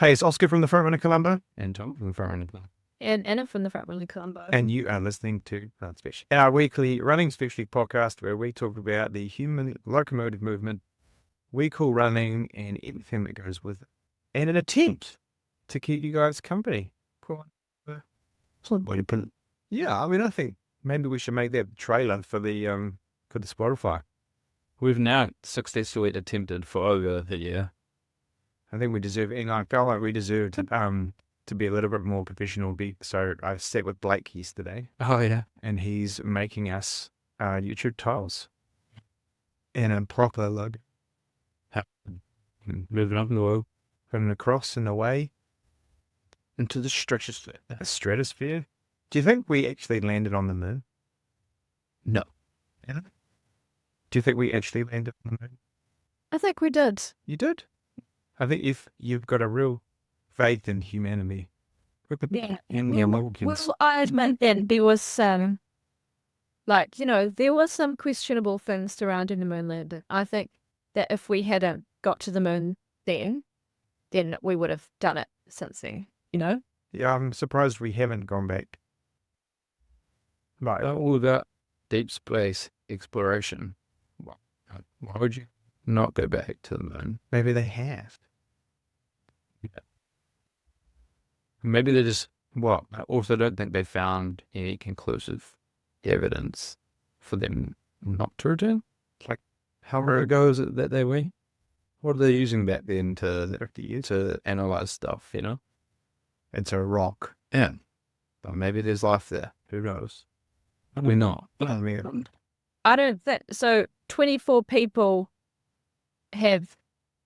Hey, it's Oska from the Frontrunner Colombo. And Tom from Frontrunner Colombo. And Anna from the Frontrunner Colombo. And you are listening to Run Spesh, our weekly running specialty podcast where we talk about the human locomotive movement we call running and everything that goes with it, and an attempt to keep you guys company. Yeah, I mean, I think maybe we should make that the trailer for the Spotify. We've now successfully attempted for over a year. I think we deserve it, and I felt like we deserved to be a little bit more professional. So I sat with Blake yesterday. Oh, yeah. And he's making us YouTube tiles in a proper logo. Moving up in the world. From across and away into the stratosphere. The stratosphere? Do you think we actually landed on the moon? No. Yeah. Do you think we actually landed on the moon? I think we did. You did? I think if you've got a real faith in humanity. Yeah. Well, I admit that there was there were some questionable things surrounding the moon landing. I think that if we hadn't got to the moon then we would have done it since then, Yeah, I'm surprised we haven't gone back. Right. All about deep space exploration. Why would you not go back to the moon? Maybe they have. Yeah. Maybe they just, I also don't think they found any conclusive evidence for them not to return. Like, how long ago is it that they went? What are they using back then to analyze stuff, It's a rock. Yeah. But maybe there's life there. Who knows? Probably not. I mean, I don't think so. 24 people have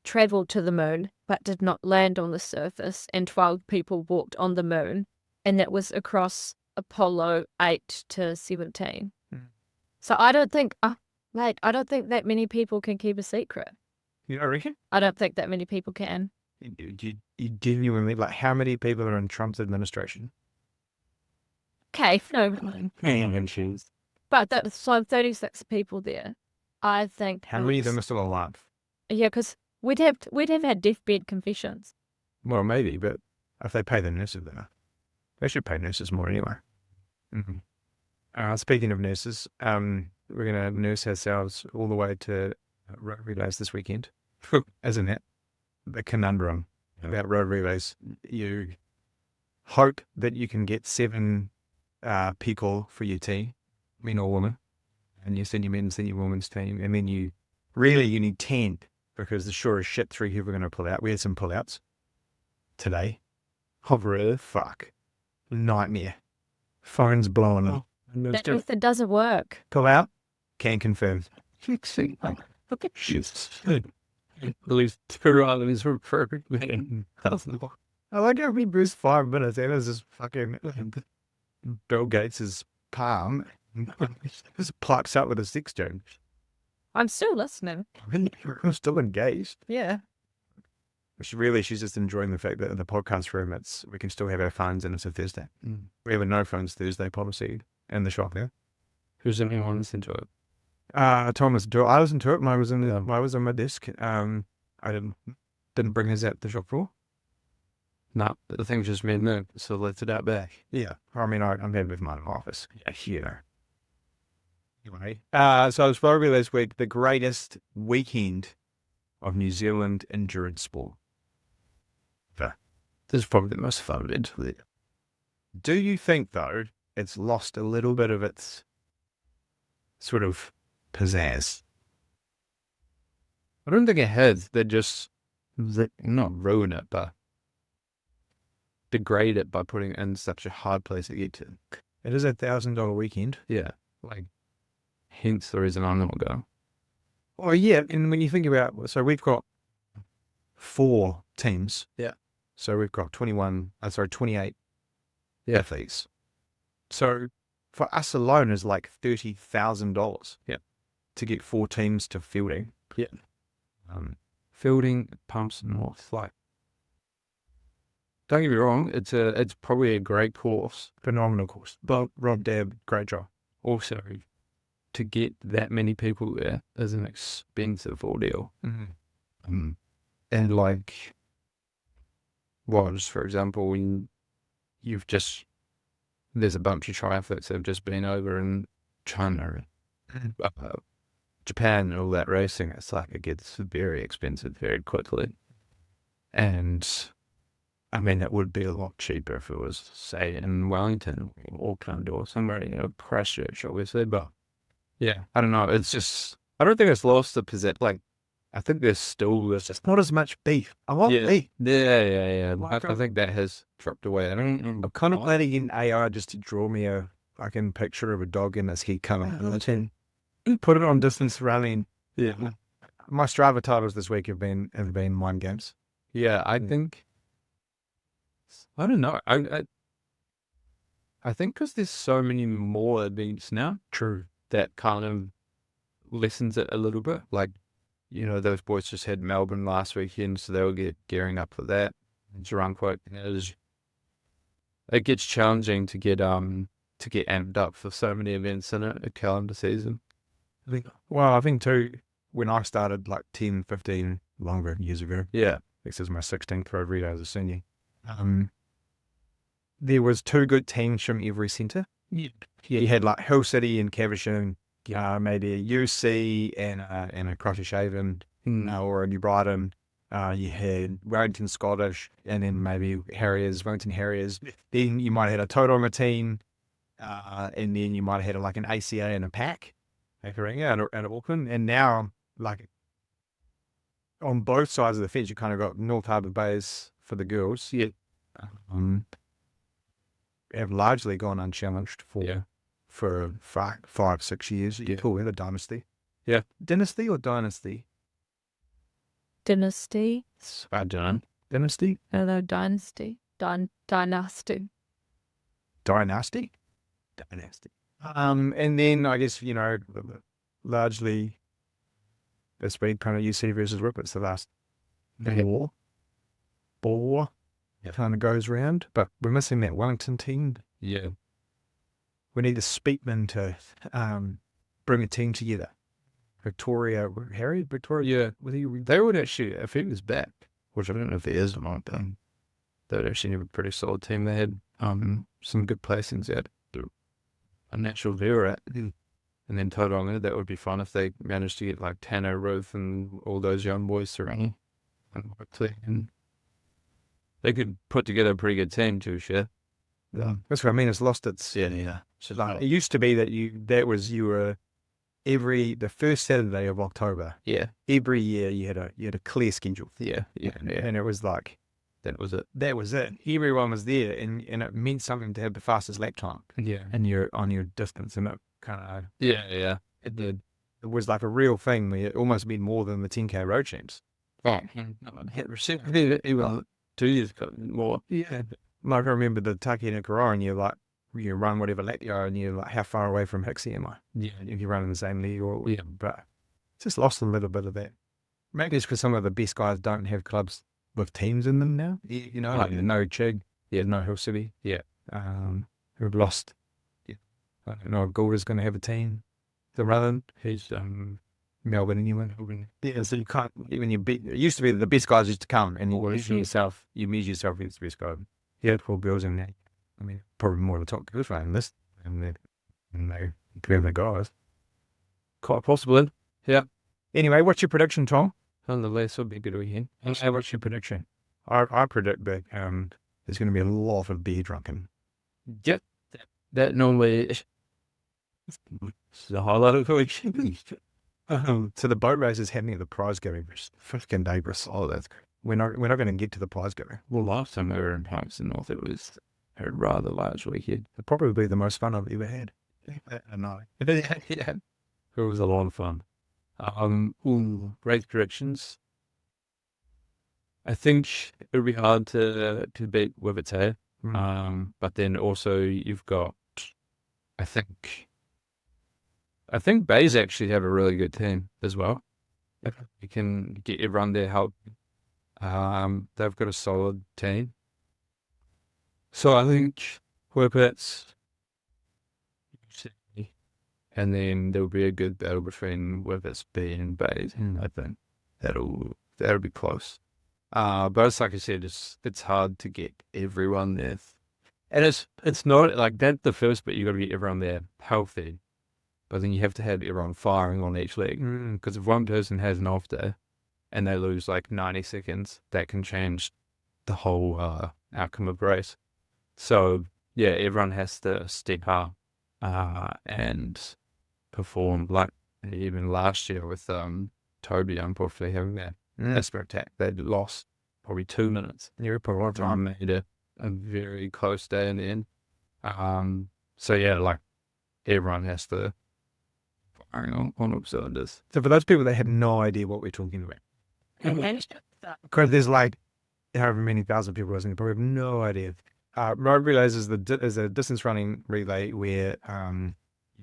traveled to the moon but did not land on the surface, and 12 people walked on the moon, and that was across Apollo 8 to 17. So I don't think I don't think that many people can keep a secret. You don't reckon? I don't think that many people can. You genuinely, how many people are in Trump's administration? Okay, no. But so 36 people there. I think. How many of them are still alive? Yeah, because we'd have had deathbed confessions. Well, maybe, but if they pay the nurses enough, they should pay nurses more anyway. Mm-hmm. Speaking of nurses, we're going to nurse ourselves all the way to road relays this weekend. Isn't it? The conundrum about road relays. You hope that you can get 7 people for your team, men or women, and you send your men's and your women's team, and then you need 10 because the sure as shit 3 people are going to pull out. We had some pullouts today. Oh, really? Fuck. Nightmare. Phone's blowing up. That method doesn't work. Pull out? Can confirm. At least 2 islands were perfect. I like how we bruised 5 minutes and it was just fucking Bill Gates' palm just plucks up with a 6 stone. I'm still listening. I'm still engaged. Yeah. She's just enjoying the fact that in the podcast room, we can still have our phones and it's a Thursday. We have a no phones Thursday policy in the shop now. Who's anyone listening to it? Tom listened to it. I listened to it. I was on my desk. I didn't bring his out the shop floor. No, the thing's just made no, so let's it out back. Yeah. I mean, I'm headed with mine in my office. Yeah. Anyway, so I was probably this week the greatest weekend of New Zealand endurance sport. This is probably the most fun event. Do you think, though, it's lost a little bit of its sort of pizzazz? I don't think it has. They just not ruin it, but degrade it by putting it in such a hard place to get to. It is $1,000 weekend. Yeah, hence the reason I'm not going. Oh yeah, and when you think about, so we've got 4 teams. Yeah. So we've got 28 athletes. So for us alone is like $30,000. Yeah. To get 4 teams to fielding. Yeah. Fielding, pumps, and all. Don't get me wrong, it's probably a great course. Phenomenal course. But Rob Dabb, great job. Also, to get that many people there is an expensive ordeal. Mm-hmm. And was, for example, when there's a bunch of triathletes that have just been over in China, Japan, and all that racing. It's like it gets very expensive very quickly. And I mean, it would be a lot cheaper if it was, say, in Wellington or Auckland or somewhere, Christchurch, obviously. But yeah, I don't know. It's just, I don't think it's lost the position. Like, I think there's still this. It's not as much beef. I want beef. Yeah. Like, I think that has dropped away. I'm kind of letting in AI just to draw me a fucking picture of a dog in his heat coming out and put it on distance running. Yeah. My Strava titles this week have been mind games. Yeah, I think, I don't know. I think because there's so many more events now. True. That kind of lessens it a little bit. Like, those boys just had Melbourne last weekend, so they'll get gearing up for that. It's run quite. It gets challenging to get amped up for so many events in a calendar season. I think too, when I started like 10, 15 longer years ago. Yeah. This is my 16th road reader as a senior. There was 2 good teams from every centre. Yeah. You had like Hill City and Caversham, maybe a UC and a Crosshaven, or a New Brighton. You had Wellington Scottish, and then maybe Harriers, Wellington Harriers. Then you might have had a Tauranga team, and then you might have had like an ACA and a pack, and Auckland. And now, like, on both sides of the fence, you kind of got North Harbour Bays for the girls. Yeah. Have largely gone unchallenged for 5, 6 years. You call it a dynasty. Yeah. Dynasty or dynasty? Dynasty. I don't know. Dynasty? Hello, dynasty. Dynasty. Dynasty? Dynasty. And then I guess, largely it's been kind of UC versus Rippers the last ball kind of goes round, but we're missing that Wellington team. Yeah. We need a Speakman to bring a team together. Victoria, Yeah. They would actually, if he was back, which I don't know if he is or not, they would actually have a pretty solid team. They had some good placings at a natural view at. And then Tauranga, that would be fun if they managed to get like Tano, Ruth, and all those young boys to run. And they could put together a pretty good team too, sure. That's what I mean. It's lost its. So like, it used to be that you were the first Saturday of October. Yeah. Every year you had a clear schedule. Yeah. And it was like that was it. That was it. Everyone was there, and it meant something to have the fastest lap time. Yeah. And you're on your distance, and it kind of it did. It was like a real thing. Where it almost meant more than the 10K road champs. Oh, even 2 years ago more. Yeah. Like I remember the Taki and Karora, and you run whatever lap you are, and you're like, how far away from Hixie am I? Yeah. If you run in the same league, but it's just lost a little bit of that. Maybe it's because some of the best guys don't have clubs with teams in them now. Like no Chig, no Hill City. Yeah. Who've lost. Yeah. I don't know if Goulder's going to have a team to run. He's Melbourne anyway. Yeah, so you can't, when you beat, it used to be the best guys used to come and you measure yourself against the best guy. Yeah, Paul Bill's in there. I mean, probably more of the top girls running list and they grab the guys. Quite possible. Yeah. Anyway, what's your prediction, Tom? Nonetheless, it'll be a good weekend. Hey, what's your prediction? I predict that there's going to be a lot of beer drunken. Yep. That normally is the highlight of the weekend. So the boat race is happening at the prize giving. Freaking dangerous. Oh, that's great. We're not going to get to the prize giving. Well, last time we were in Pakistan North, it was a rather large weekend. It'll probably be the most fun I've ever had. No. Yeah. It was a lot of fun. Race predictions. I think it'll be hard to beat Wivete. But then also you've got, I think Bays actually have a really good team as well. You can get everyone their help. They've got a solid team. So I think Whippets, and then there'll be a good battle between Whippets B and Bays. I think that'll be close. But it's like I said, it's hard to get everyone there. And it's not like that. The first bit, you got to get everyone there healthy, but then you have to have everyone firing on each leg. Because if one person has an off day and they lose like 90 seconds, that can change the whole outcome of the race. So yeah, everyone has to step up and perform. Like even last year with Toby, unfortunately having that asthma attack, they lost probably 2 minutes. You're probably right. I made a very close day in the end. So yeah, like everyone has to fire on all cylinders. So for those people that have no idea what we're talking about, because there's like however many thousand people listening, probably have no idea. Road relays is a distance running relay where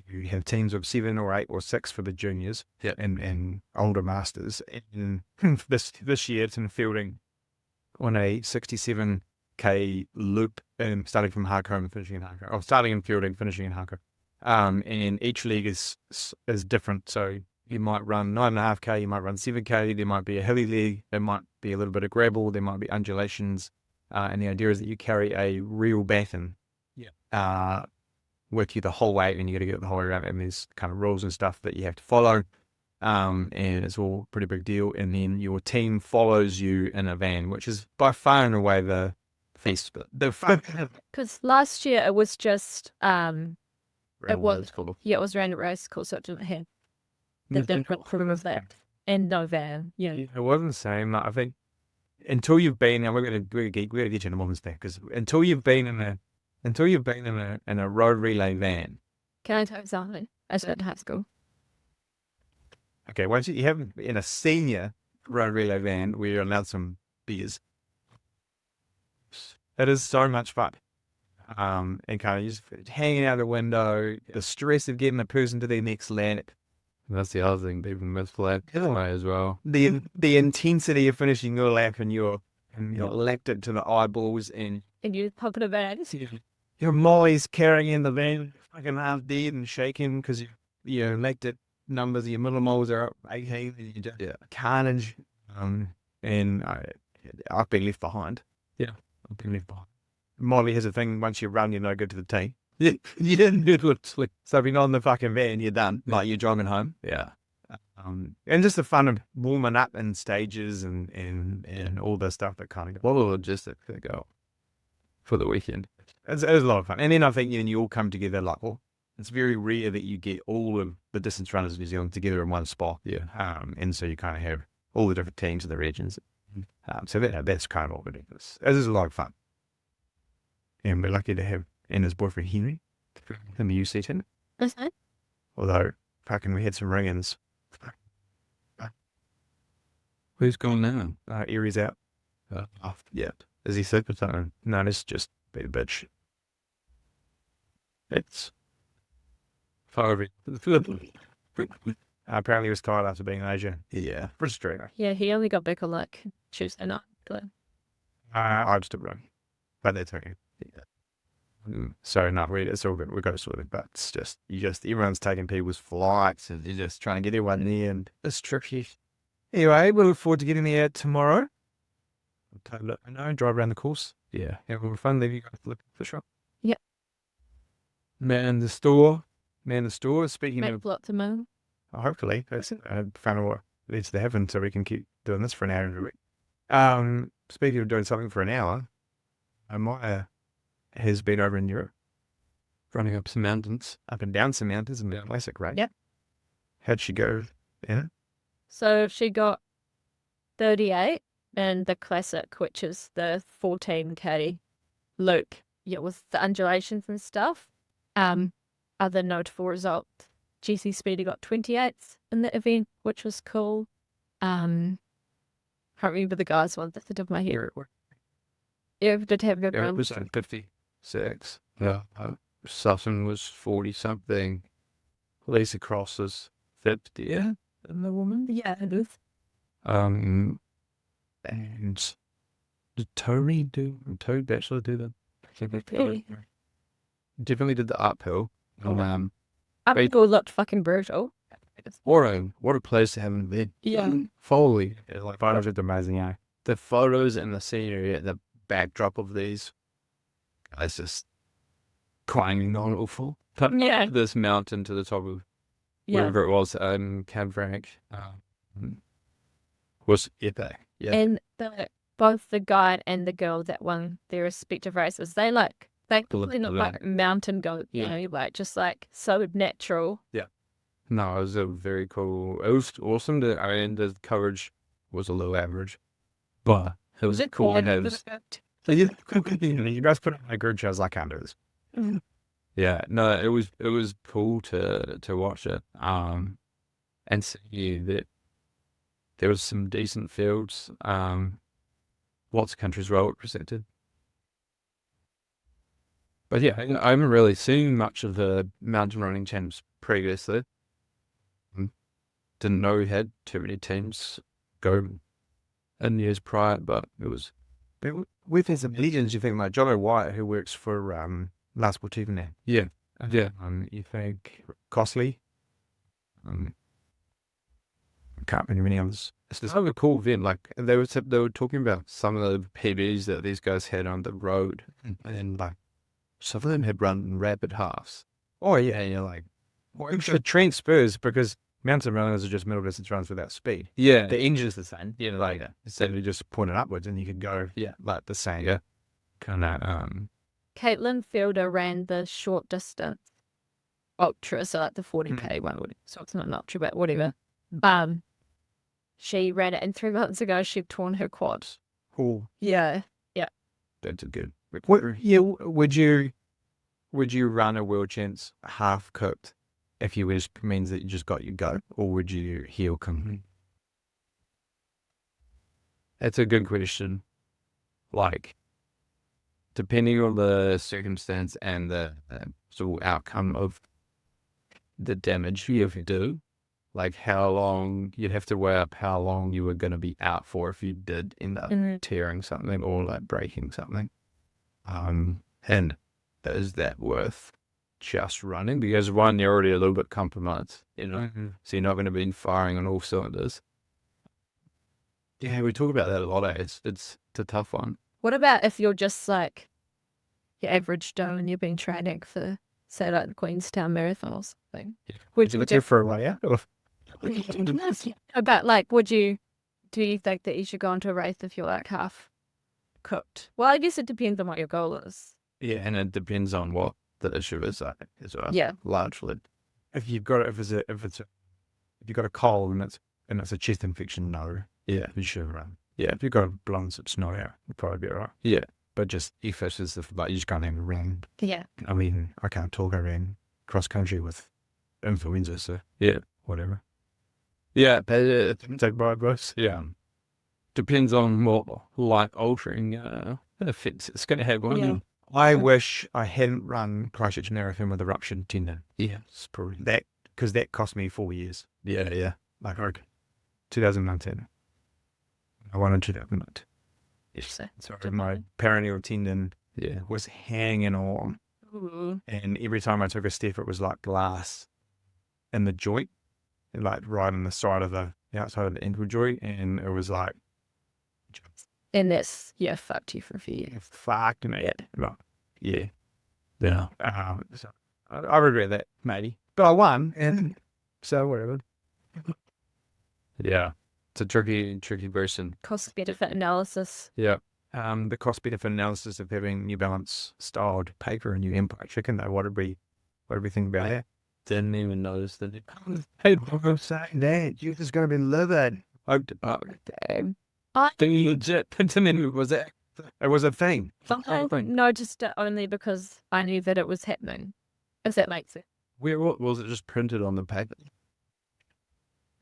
you have teams of 7 or 8 or 6 for the juniors and older masters. And this year it's in Fielding on a 67k loop, starting from Hoka and finishing in Hoka, or starting in Fielding, finishing in Hoka. And each league is different. So you might run 9.5k, you might run 7k. There might be a hilly league. There might be a little bit of gravel. There might be undulations. And the idea is that you carry a real baton with you the whole way, and you got to get the whole way around. And there's kind of rules and stuff that you have to follow. And it's all a pretty big deal. And then your team follows you in a van, which is by far and away the best bit. Because last year it was just it was cool. it was random race course, so it didn't have the different crew of that and no van. It wasn't the same. I think until you've been, and we're gonna get you in a moment's there, because until you've been in a road relay van. Can I tell you something? I did high school. Okay, once you have in a senior road relay van where you're allowed some beers, it is so much fun. And kind of just hanging out the window, the stress of getting a person to their next lap. That's the other thing, people miss lap as well. The intensity of finishing your lap and you're lapped it to the eyeballs, and you're pumping a van. Your Molly's carrying in the van, fucking half dead and shaking because you lapped it. Numbers, your millimoles are up 18, and you just carnage. And I've been left behind. Yeah, I've been left behind. Molly has a thing: once you run, you're no good to the team. You didn't do it. So if you're not in the fucking van, you're done. Like you're jogging home. Yeah. And just the fun of warming up in stages and all the stuff that kind of what a logistics that go for the weekend. It's a lot of fun. And then I think you all come together like, well, it's very rare that you get all of the distance runners of New Zealand together in one spot. Yeah. And so you kind of have all the different teams of the regions. So that's kind of all it is. It is a lot of fun. And we're lucky to have Anna's boyfriend Henry, him you see in. That's fine. Although, fucking, we had some ring-ins. Who's gone now? Erie's out. Yeah. Is he sick or something? No, it's just be a bitch. It's far over. apparently he was tired after being in Asia. Yeah. Frustrating. Yeah, he only got back on like Tuesday night. I'm still running. But that's okay. Yeah. So no, it's all good. We've got to sort it, but it's just everyone's taking people's flights and you're just trying to get everyone in, and it's tricky. Anyway, we look forward to getting there tomorrow. Drive around the course. Yeah, have a fun. Leave you guys to look for sure. Yep. Man the store. Speaking Make of lots of moon. hopefully that's found what needs to happen so we can keep doing this for an hour every week. Speaking of doing something for an hour, Maya has been over in Europe, running up some mountains, up and down some mountains, and classic, right? Yep. How'd she go? Yeah. So she got 38 and the classic, which is the 14k loop. Yeah, with the undulations and stuff. Other notable result, Jessie Speedy got 28th in the event, which was cool. Can't remember the guys' ones at the tip of my head. Yeah, we did have a good run. It was like 56. Yeah. Sutton was 40 something. Lisa Cross was 50. Yeah. And the woman. Yeah, it is. And did Tony Bachelor do that? Definitely did the uphill. Uphill looked fucking brutal. What a place to have an event. Yeah. Foley. Yeah, like photos looked amazing, yeah. the photos and the scenery at the backdrop of these guys just climbing on awful. Yeah. This mountain to the top of Yeah. wherever it was, Cab Frank, was epic. Yeah. And both the guy and the girl that won their respective races, they clearly not like mountain goats, you know, like just like so natural. No, it was a very cool. It was awesome. The coverage was a little average, but it was cool. So you guys put on my group shows. I can't do this. Yeah, no, it was cool to watch it. And see that there was some decent fields. Lots of countries well represented. But yeah, I haven't really seen much of the mountain running champs previously. Didn't know we had too many teams go in years prior, but it was. We've had some legends. You think like John White, who works for Last Sportiva now. Yeah. You think Costly. Can't remember any others. It's just a cool event. Like they were talking about some of the PBs that these guys had on the road, and like some of them had run rapid halves. Oh yeah, And you're like, well, the Trent Spurs, because mountain runners are just middle distance runs without speed. yeah, The engine's the same. yeah, Like like so you just point it upwards and you could go like the same. Yeah. Kind of Caitlin Fielder ran the short distance ultra, so like the 40k one. So it's not an ultra, but whatever. She ran it, and 3 months ago she'd torn her quad. cool. Yeah. that's a good. Would you run a world champs half cooked if you just means that you just got your go, or would you heel come? That's a good question. Like, depending on the circumstance and the sort of outcome of the damage you do, like how long you'd have to weigh up how long you were going to be out for if you did end up tearing something or like breaking something. And is that worth just running? Because one, you're already a little bit compromised, you know, so you're not going to be firing on all cylinders. Yeah, we talk about that a lot. It's a tough one. What about if you're just like your average Joe and you've been training for, say, like the Queenstown Marathon or something? Yeah. Would You you look here for a way out? Or? About like, do you think that you should go into a race if you're like half cooked? Well, I guess it depends on what your goal is. Yeah, and it depends on what the issue is as well. Yeah. Largely. If you've got if you've got a cold and it's a chest infection, no. Yeah. You should run. Yeah. If you've got a blown snow out, you'll probably be all right. Yeah. But just if it's just like you just can't even run. Yeah. I mean, I can't talk. I ran cross country with influenza, so Yeah. whatever. Yeah, but Take my advice. yeah. Depends on what life altering effects it's going to have on you. I wish I hadn't run Christchurch Marathon with a ruptured tendon. Yeah, it's probably Because that cost me 4 years. yeah. Like 2019. I won in 2019. Yes. So my peroneal tendon Yeah. was hanging on, Ooh. and every time I took a step, it was like glass in the joint, and like right on the side of the outside of the ankle joint, and it was like, And that's, fucked you for a few years. fuck me. Like, Yeah. Yeah. so I regret that, matey. But I won, and so whatever. Yeah. It's a tricky person. Cost benefit analysis. Yeah. The cost benefit analysis of having New Balance styled paper and New Empire chicken, though, what did we think about that? Didn't even notice the Hey, I'm saying that. You're just going to be livid. Damn. thing legit. Was it? It was a thing. I noticed it only because I knew that it was happening. If that makes sense. Where was it? Just printed on the paper?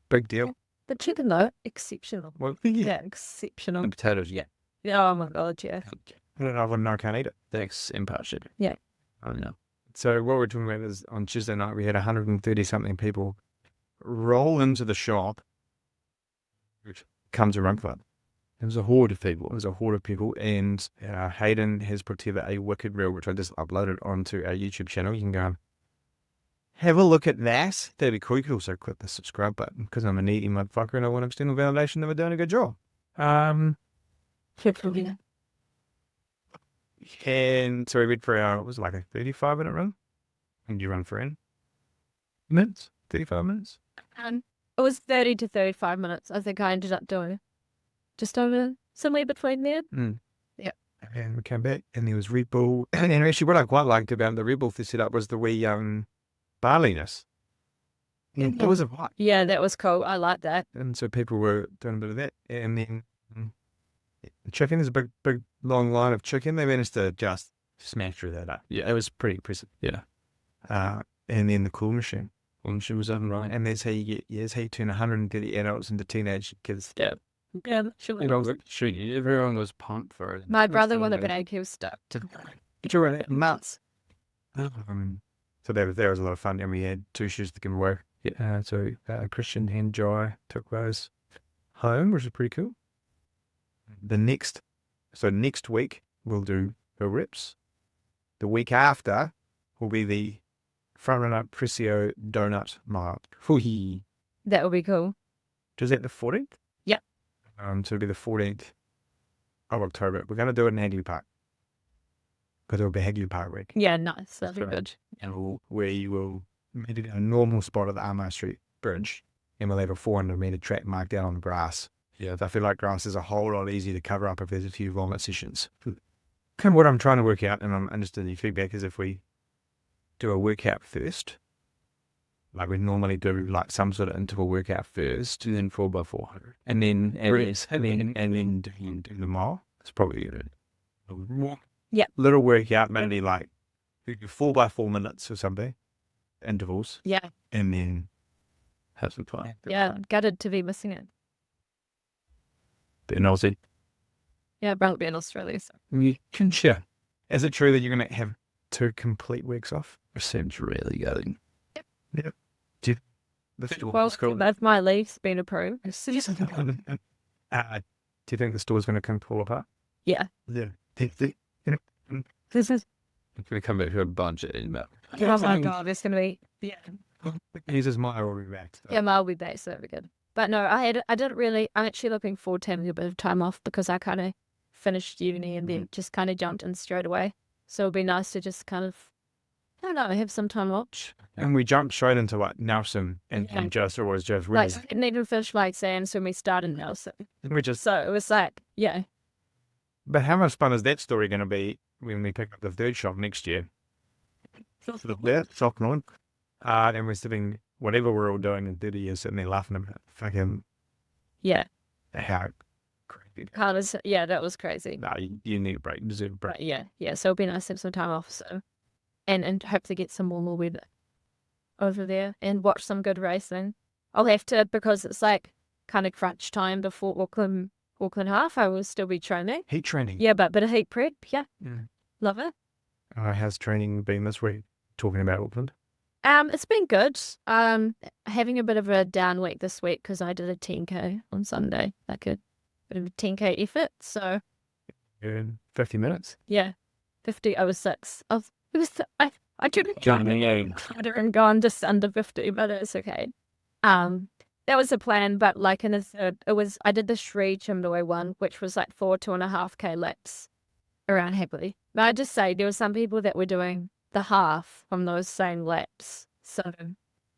Big deal. The chicken though, exceptional. Well, Yeah, exceptional. The potatoes, yeah. Oh my god, yeah. I don't know. I wouldn't know. I can't eat it. Thanks, Empire Chicken. Yeah. I know. So what we're talking about is on Tuesday night, we had 130 something people roll into the shop, which comes a run club. It was a horde of people. It was a horde of people, and Hayden has put together a wicked reel, which I just uploaded onto our YouTube channel. You can go and have a look at that. That'd be cool. You could also click the subscribe button, because I'm a needy motherfucker and I want external validation that we're doing a good job. And so we went for it was like a 35-minute run. And you run for minutes? 35 minutes? It was 30 to 35 minutes. I think I ended up doing just over somewhere between there. Yeah. And we came back and there was Red Bull. And actually what I quite liked about the Red Bull setup was the wee barliness. And it was a vibe. Yeah, that was cool. I like that. And so people were doing a bit of that. And then the chicken, there's a big, long line of chicken. They managed to just smash through that up. Yeah, it was pretty impressive. Yeah. And then the cool machine. When she was up and running. And that's how you get, that's how you turn 130 adults into teenage kids. Yeah. Yeah, sure. Everyone was pumped for it. My brother wanted a bag. He was stoked. Months. So that was a lot of fun. And we had 2 shoes to give away. Yeah. So Christian and Jai took those home, which is pretty cool. Next week we'll do the rips. The week after will be the Frontrunner Precio Donut Mile. That would be cool. Is that the 14th? Yeah. So it'll be the 14th of October. We're going to do it in Hagley Park. Because it'll be Hagley Park week. Yeah, nice. That'd be good. And we will meet at a normal spot at the Armour Street Bridge. And we'll have a 400-metre track marked out on the grass. Yeah, I feel like grass is a whole lot easier to cover up if there's a few vomit sessions. Kind of what I'm trying to work out, and I'm interested in your feedback, is if we do a workout first, like we normally do, like some sort of interval workout first, And then 4x400. and then do the mile. It's probably a Yeah. little workout, maybe like 4x4 minutes or something, intervals, Yeah. and then Have some fun. Yeah, gutted to be missing it. But in Aussie. Yeah, I'd rather be in Australia. So. you can share. Is it true that you're going to have 2 complete weeks off? It seems really going. Yep. Do Well, that's my leave's been approved. you think the store's going to come fall apart? Yeah. Yeah. This is, It's going to come back to a bunch in about. oh my God, it's going to be, yeah. He's his Maya will be back. So. Yeah, I'll be back, so that'll be good. But no, I'm actually looking forward to having a bit of time off because I kind of finished uni and then just kind of jumped in straight away. So it'd be nice to just kind of, I don't know, have some time off. And we jumped straight into like Nelson and just really. Like, I didn't even finish my exams when we started Nelson. We just. So it was like, yeah. But how much fun is that story going to be when we pick up the 3rd shop next year? Yeah, Saucony. And we're sitting, whatever we're all doing in 30 years, sitting there laughing about fucking Yeah. how crazy. Yeah, that was crazy. No, you need a break. You deserve a break. But yeah. So it'll be nice to have some time off. So, and hopefully get some more weather over there and watch some good racing. I'll have to, because it's like kind of crunch time before Auckland half. I will still be training. Heat training. Yeah, but bit of heat prep. Yeah. Mm. Love it. How's training been this week? Talking about Auckland. It's been good. Having a bit of a down week this week because I did a 10K on Sunday. Like a bit of a 10K effort. So In 50 minutes. yeah, 50:06. I couldn't Jumping I'd have gone just under 50, but it's okay. That was the plan, but like in the third, I did the Sri Chimdoi one, which was like 2.5K laps around Hagley. But I just say there were some people that were doing the half from those same laps. So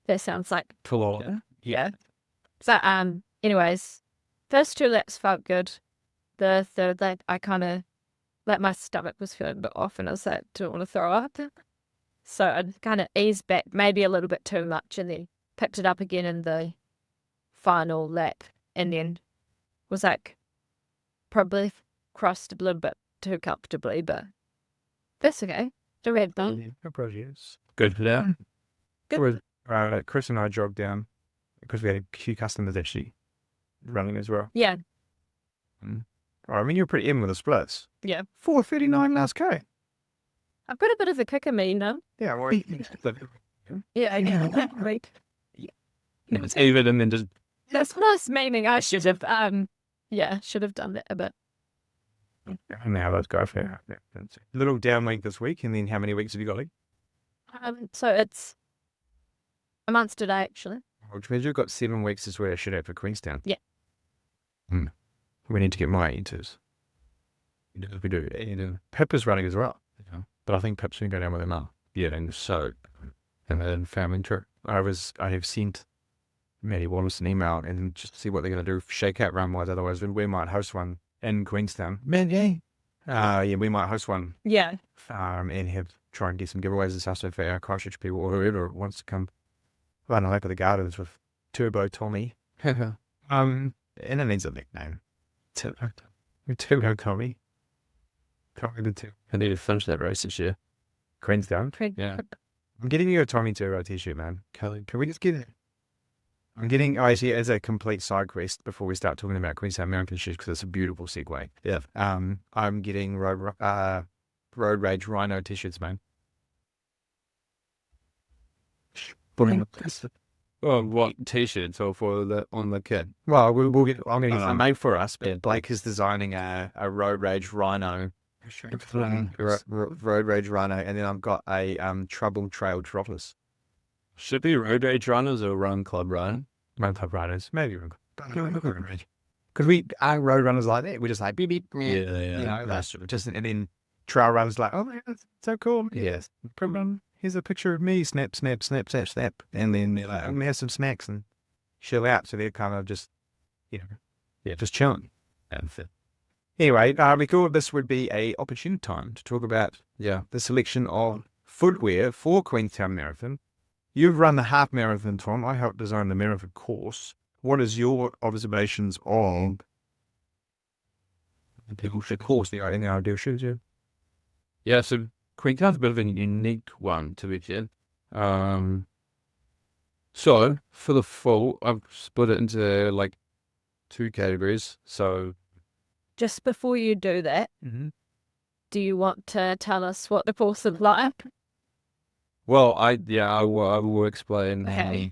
that sounds like Full on. yeah. So anyways, first 2 laps felt good. The third lap I kind of like my stomach was feeling a bit off and I was like, do I want to throw up? So I kind of eased back maybe a little bit too much and then picked it up again in the final lap and then was like probably crossed a little bit too comfortably, but that's okay. The red bone. Good for that. Good. Chris and I jogged down because we had a few customers actually running as well. Yeah. I mean, you're pretty even with the splits. Yeah. 4:39 last K. I've got a bit of a kick in me, you know? Yeah, well, Yeah. Right. It's even and then just. That's nice, meaning I should have, should have done that a bit. now let's go for little down week this week, and then how many weeks have you got? So it's a month today, actually. Which means you've got 7 weeks is where I should have for Queenstown. Yeah. We need to get my enters. We do. You know, Pip is running as well. yeah. But I think Pip's going to go down with him now. Yeah, and so, and then family trip. I have sent Maddie Wallace an email and just see what they're going to do shakeout run wise. Otherwise, we might host one in Queenstown. Man, yeah. Yeah, we might host one. Yeah. And try and get some giveaways and stuff. So for our Christchurch people or whoever wants to come run a lap of the gardens with Turbo Tommy. And it needs a nickname. Turbo Tommy. Tommy the Turbo. I need to finish that race this year. Queenstown. Yeah. I'm getting you a Tommy Turbo t-shirt, man. Can we just get it? I'm getting, actually, as a complete side quest before we start talking about Queenstown Marathon shoes, because it's a beautiful segue. Yeah. I'm getting Road Rage Rhino t-shirts, man. Oh, what t-shirts or on the kit? Well, I'm going to get some made for us, but yeah. Blake is designing a Road Rage Rhino. Road Rage Rhino, and then I've got a Trouble Trail Trotters. Should be Road Rage Runners or Run Club Run? Run Club Runners, maybe Run Club. Because we are road runners like that. We're just like beep beep. Yeah. You know, that's just, and then trail runners like, oh my god, that's so cool. Yes. Here's a picture of me. Snap, snap, snap, snap, snap. And then they're like, I'm gonna have some snacks and chill out. So they're kind of just, just chilling. Anyway, we thought this would be a opportune time to talk about the selection of footwear for Queenstown Marathon. You've run the half marathon, Tom. I helped design the marathon course. What is your observations of the course, the ideal shoes? Yeah, so Queenstown's a bit of a unique one, to be fair. So for the full, I've split it into like 2 categories. So Just before you do that, do you want to tell us what the course is like? well, I will explain Okay.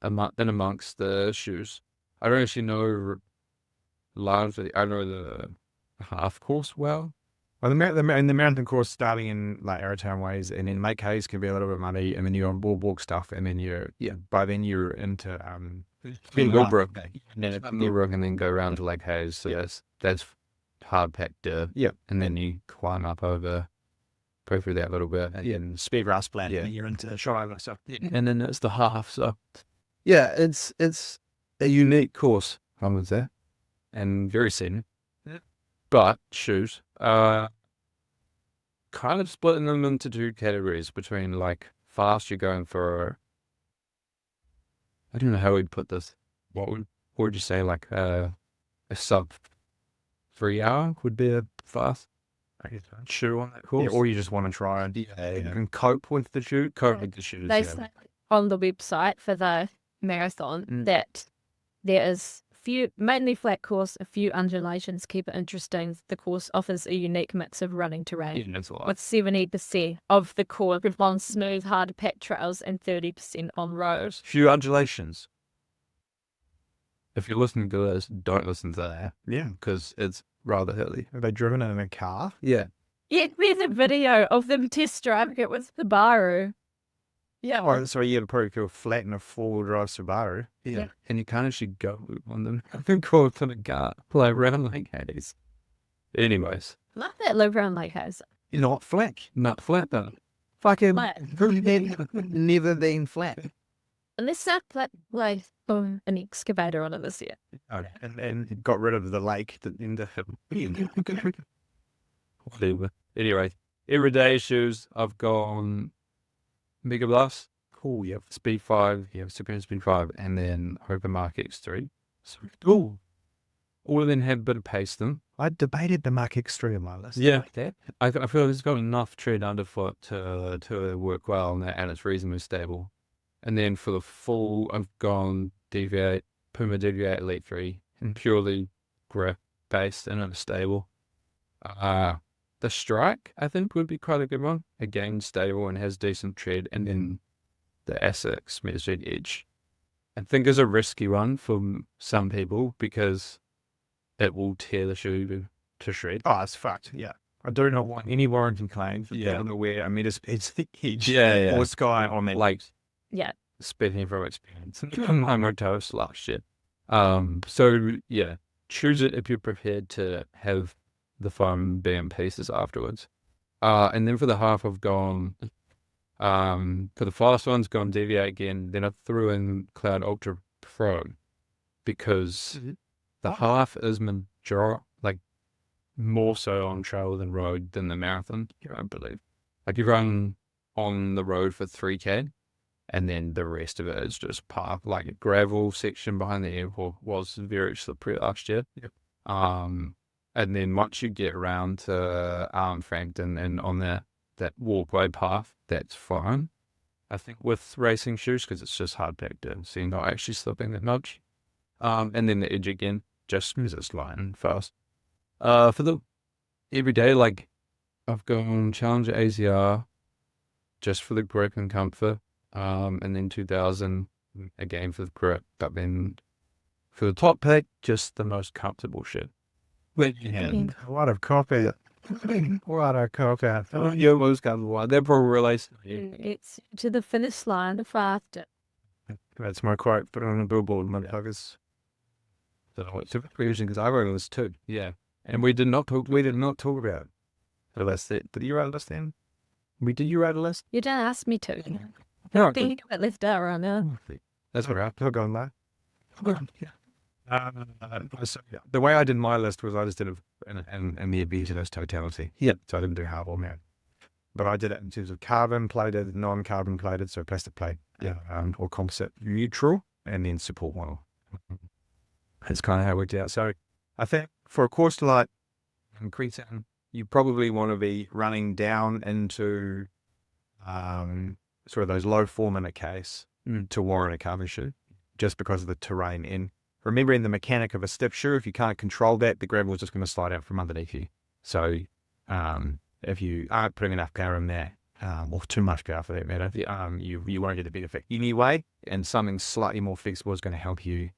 then amongst the shoes. I don't actually know largely. I know the half course well. Well, the marathon course starting in like Arrowtown ways, and then Lake Hayes can be a little bit muddy, and then you're on boardwalk stuff, and then by then you're into Millbrook, and then Millbrook, and then go around to Lake Hayes. So yes, that's hard packed dirt. Yeah, and then you climb up over, go through that little bit, and speed grass flat. Yeah. And you're into shot stuff. and then it's the half. So yeah, it's a unique course, I would say, and very scenic. But shoes, kind of splitting them into 2 categories between like fast, you're going for, I don't know how we'd put this. What would you say, like a sub 3 hour would be a fast shoe on that course? Yeah, or you just want to try and cope with the shoe. Cope with the shoes. They say on the website for the marathon that there is mainly flat course, a few undulations keep it interesting. The course offers a unique mix of running terrain, Yeah, that's a lot. with 70% of the course on smooth, hard-packed trails and 30% on road. Few undulations. If you're listening to this, don't listen to that Yeah. because it's rather hilly. Have they driven it in a car? Yeah. Yeah, there's a video of them test driving it with Subaru. Yeah. Oh, so you had probably feel flat in a 4-wheel drive Subaru. Yeah. And you can't actually go on them. I think called to the car, play around like Hades. Anyways, Love that live around Lake Hayes. You're not flat. not flat though. Fucking Flat. never been flat. And this sounds like an excavator on it this year. Oh, and got rid of the lake in the Whatever. Anyway, everyday shoes, I've gone Mega Blast, cool. Yep. Speed 5, Super Speed 5, and then Hoka Mark X3. So Cool. all of them have a bit of pace to them. I debated the Mark X3 on my list. Yeah, I feel it's got enough tread underfoot to work well on that, and it's reasonably stable. And then for the full, I've gone DV8, Puma DV8 Elite 3, and purely grip based and unstable. The Strike, I think, would be quite a good one. Again, stable and has decent tread. And then the Essex Measured Edge, I think, is a risky one for some people because it will tear the shoe to shred. Oh, it's fucked. Yeah. I do not want any warranty claim for Yeah. people to wear a Metaspeed's Edge Yeah. or Sky on that. Like, Yeah. speaking from experience. I'm a toast last shit. So yeah, choose it if you're prepared to have the foam being pieces afterwards. And then for the half, I've gone, for the fast ones, gone Deviate again. Then I threw in Cloud Ultra Pro because the half is more so on trail than road than the marathon, I believe. Like you run on the road for 3K, and then the rest of it is just path, like a gravel section behind the airport was very slippery last year. Yep. And then once you get around to Frampton and on that walkway path, that's fine. I think with racing shoes, because it's just hard packed in, so you're not actually slipping that much. And then the edge again, just because it's light and fast. For the everyday, like I've gone Challenger AZR just for the grip and comfort. And then 2000 again for the grip, but then for the top pick, just the most comfortable shit. And a lot of coffee. A lot of coffee. Yeah, most comfortable. They're probably released. It's to the finish line faster. That's my quote. Put it on the billboard, motherfuckers. Because I wrote this too. Yeah, and we did not talk about the list. Did you write a list then? Did you write a list? You didn't ask me to. No, I think I left out right now. that's all right. I'll go on that. So the way I did my list was I just did it in the abuse of its totality. Yeah. So I didn't do hard or merit. But I did it in terms of carbon plated, non-carbon plated, so plastic plate, or composite neutral, and then support model. That's kind of how it worked out. So I think for a course like Queenstown, you probably want to be running down into sort of those low 4-minute Ks to warrant a carbon shoe, just because of the terrain. And remembering the mechanic of a stiff shoe, if you can't control that, the gravel is just going to slide out from underneath you. So if you aren't putting enough power in there, or too much power for that matter, you won't get the benefit anyway. And something slightly more flexible is going to help you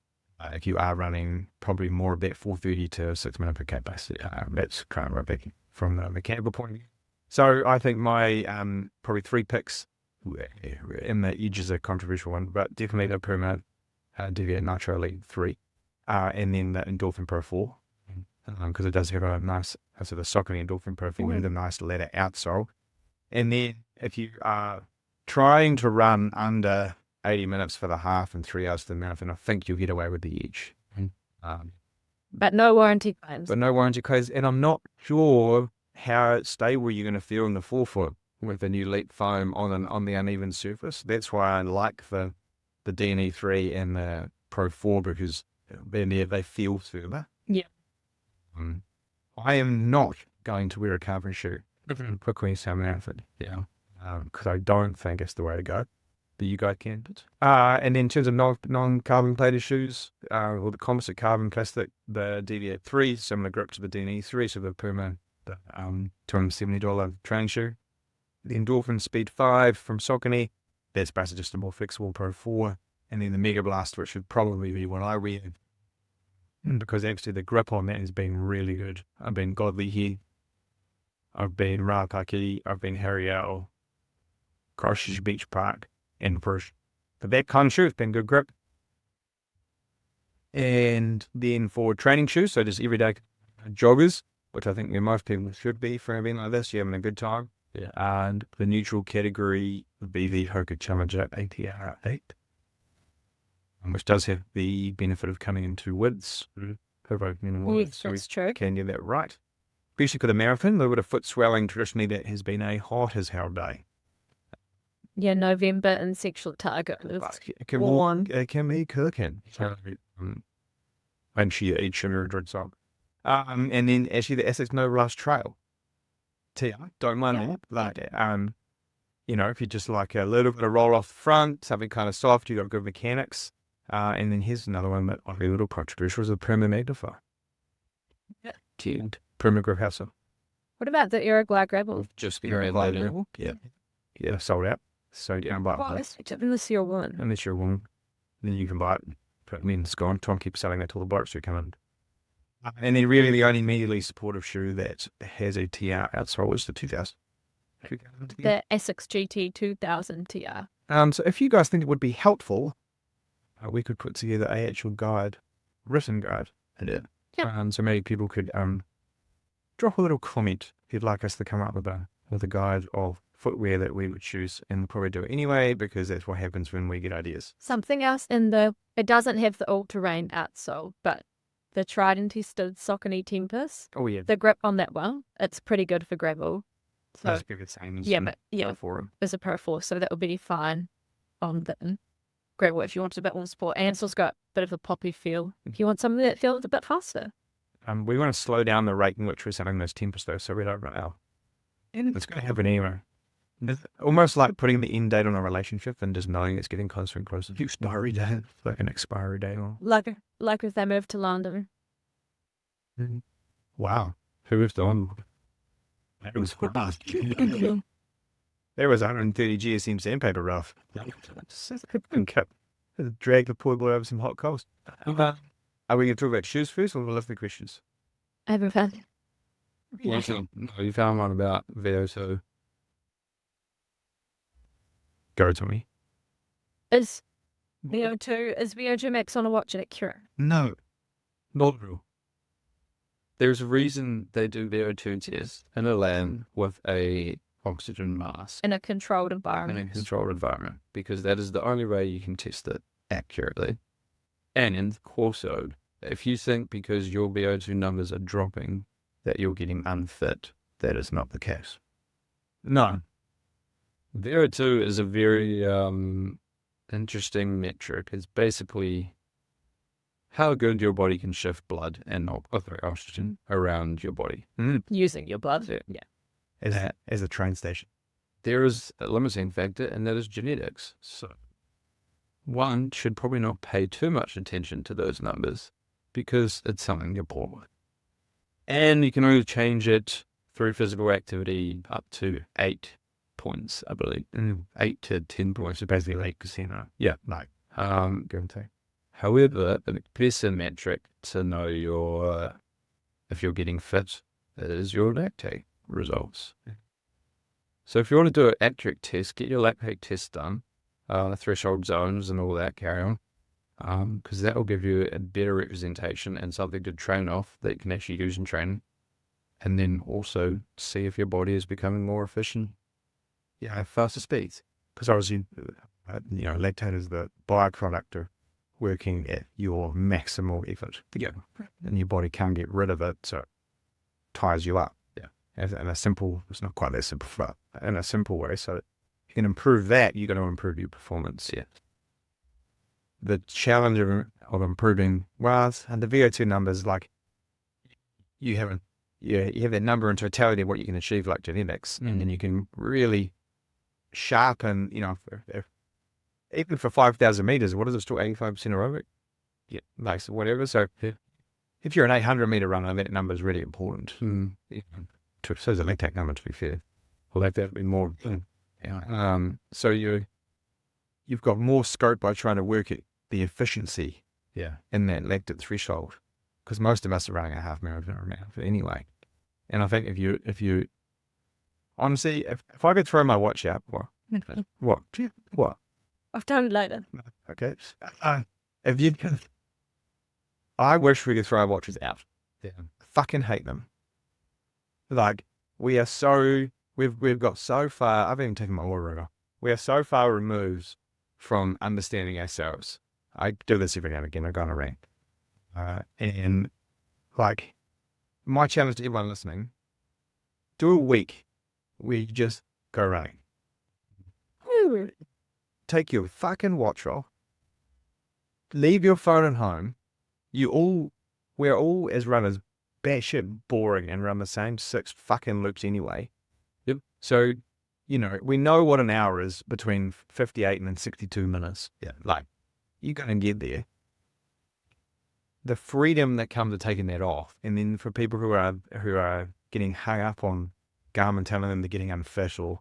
if you are running probably more about 4:30 to 6 minutes per K base. That's kind of rugby from the mechanical point of view. So I think my probably 3 picks, and the edge is a controversial one, but definitely the Puma Deviate Nitro Elite 3, and then the Endorphin Pro 4, because it does have a nice, so the Saucony Endorphin Pro 4 with a nice leather outsole. And then if you are trying to run under 80 minutes for the half and 3 hours for the marathon, I think you'll get away with the edge. But no warranty claims. But no warranty claims, and I'm not sure how stable you're going to feel in the forefoot with the new Elite foam on the uneven surface. That's why I like the DNE3 and the Pro 4, because they feel firmer. Yeah. I am not going to wear a carbon shoe for Queenstown Marathon. Yeah. Because I don't think it's the way to go. But you guys can. And then in terms of non-carbon plated shoes, or the composite carbon plastic, the Deviate 3, similar grip to the DNE3, so the Puma, the $270 training shoe. The Endorphin Speed 5 from Saucony, that's basically just a more flexible Pro 4. And then the Mega Blast, which should probably be what I wear, because actually the grip on that has been really good. I've been Godly here, I've been Rapaki, I've been Harriel, Cushy Beach Park, and Push. But that kind of shoe has been good grip. And then for training shoes, so just everyday joggers, which I think most people should be for an event like this, you're having a good time. Yeah. And the neutral category would be the Hoka Challenger ATR 8, which does have the benefit of coming in 2 widths. That's true. Can get that right. Especially for the marathon, a little bit of foot swelling. Traditionally, that has been a hot as hell day. Yeah, November and sexual target. It can be cooking. And she eats sugar and drinks up. And then actually the Essex No Rush Trail. Don't mind that. Like, if you just like a little bit of roll off the front, something kind of soft, you got good mechanics. And then here's another one that might be a little controversial, is a Puma Magnifier. Yeah. Cute. Puma Grip House. What about the Uruguay gravel? Just very later. Yeah, sold out. So you can buy it. Unless you're one. Unless you're one, then you can buy it. But I mean, it's gone. Tom keeps selling that till the blokes who come in. And then really the only immediately supportive shoe that has a TR outsole is the 2000. The Essex GT 2000 TR. So if you guys think it would be helpful, we could put together a actual guide, written guide. Yeah. So maybe people could drop a little comment if you'd like us to come up with a guide of footwear that we would choose, and probably do it anyway because that's what happens when we get ideas. Something else it doesn't have the all-terrain outsole, but the tried and tested Saucony Tempest, Oh yeah, the grip on that one, it's pretty good for gravel. So that's good. Same as for them. it's a Pro 4, so that will be fine on the gravel if you want a bit more sport. And it's also got a bit of a poppy feel if you want something that feels a bit faster. We want to slow down the rate in which we're selling those Tempest though, so we don't run out. And it's going to happen anyway. It's almost like putting the end date on a relationship and just knowing it's getting closer and closer. Expiry date, like an expiry date. Or... Like if they moved to London. Wow, Who was the one? that was fast. There was 130 GSM sandpaper rough. Drag the poor boy over some hot coals. Are we going to talk about shoes first, or we'll lift the questions? I haven't found No, you found one about VO2. Go, Tommy. Is VO2 max on a watch accurate? No. Not real. There's a reason they do VO2 tests in a lab with a oxygen mask In a controlled in environment. a controlled environment, because that is the only way you can test it accurately. And also, if you think because your VO2 numbers are dropping that you're getting unfit, that is not the case. No. VO2 is a very interesting metric. It's basically how good your body can shift blood and oxygen around your body. Using your blood. Yeah. As a train station. There is a limiting factor, and that is genetics. So one should probably not pay too much attention to those numbers because it's something you're born with. And you can only change it through physical activity up to 8 points, I believe. 8 to 10 points. So basically 8%. Yeah. Like, guarantee. However, the best metric to know if you're getting fit is your lactate results. So if you want to do an accurate test, get your lactate test done, the threshold zones and all that, carry on, because that will give you a better representation and something to train off that you can actually use in training, and then also see if your body is becoming more efficient. Yeah, faster speeds. Because obviously, lactate is the byproduct of working at your maximal effort. Yeah. And your body can't get rid of it, so it tires you up. Yeah. It's not quite that simple, but in a simple way. So if you can improve that, you're going to improve your performance. Yeah. The challenge of improving, and the VO2 numbers, like you have that number in totality of what you can achieve, like genetics, and then you can really sharpen, even for 5,000 meters, what is it, still 85% aerobic? Yeah, like, so whatever. So if you're an 800 meter runner, that number is really important. So is the lactate number, to be fair. Well, lactate would be more. Yeah. So you've got more scope by trying to work at the efficiency in that lactate threshold, because most of us are running a half marathon now anyway. And I think if you honestly, if I could throw my watch out, what? I've done it later. Okay. If you can, I wish we could throw our watches out. Yeah. I fucking hate them. Like, we've got so far, I've even taken my water over. We are so far removed from understanding ourselves. I do this every now and again. I go on a rant. And like, my challenge to everyone listening, do a week where you just go running. Take your fucking watch off. Leave your phone at home. We're all as runners batshit boring and run the same 6 fucking loops anyway. Yep. So, we know what an hour is between 58 and 62 minutes. Yeah. Like, you're going to get there. The freedom that comes to taking that off, and then for people who are getting hung up on Garmin telling them they're getting unfit or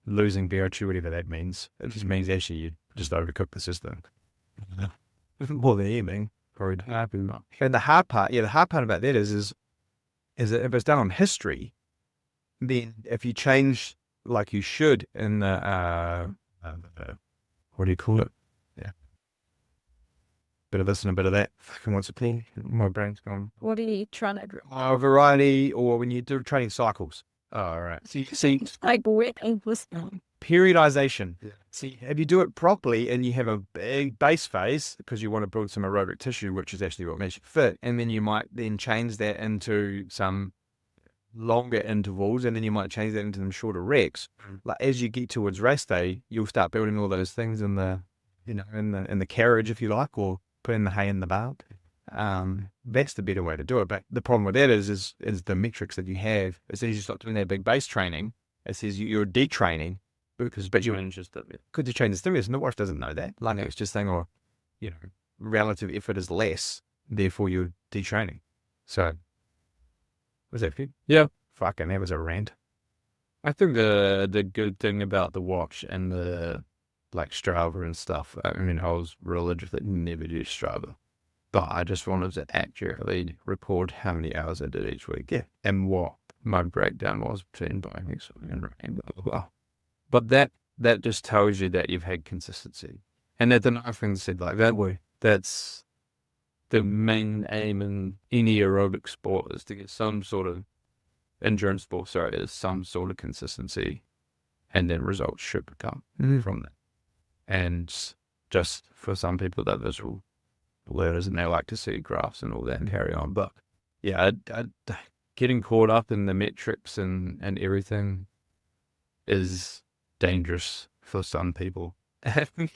losing VO2, whatever that means, it just means actually you just overcook the system. More than anything. Probably happy not. And the hard part about that is that if it's done on history, then if you change like you should in the what do you call it? Yeah. bit of this and a bit of that. Fucking what's it called? My brain's gone. What are you trying to do? Variety, or when you do training cycles. Oh, all right. So you see Like, we're English. periodization. Yeah. See, if you do it properly and you have a big base phase because you want to build some aerobic tissue, which is actually what makes you fit, and then you might then change that into some longer intervals, and then you might change that into some shorter recs. Like as you get towards race day, you'll start building all those things in the, in the carriage, if you like, or putting the hay in the barn. That's the better way to do it. But the problem with that is the metrics that you have. As soon as you start doing that big base training, it says you're detraining but you're Just could you train the stimulus, and the watch doesn't know that. Like it's just saying, relative effort is less, therefore you're detraining. So was that good? Yeah. Fucking that was a rant. I think the good thing about the watch and the like Strava and stuff, I mean, I was religiously never do Strava, but I just wanted to accurately record how many hours I did each week, Yeah. and what my breakdown was between buying something and running, blah, blah, blah. But that just tells you that you've had consistency. And that the nice thing said like that way, that's the main aim in any aerobic sport, is to get some sort of endurance sport, is some sort of consistency, and then results should come from that. And just for some people, they're visual learners and they like to see graphs and all that and carry on. But yeah, getting caught up in the metrics and everything is dangerous for some people.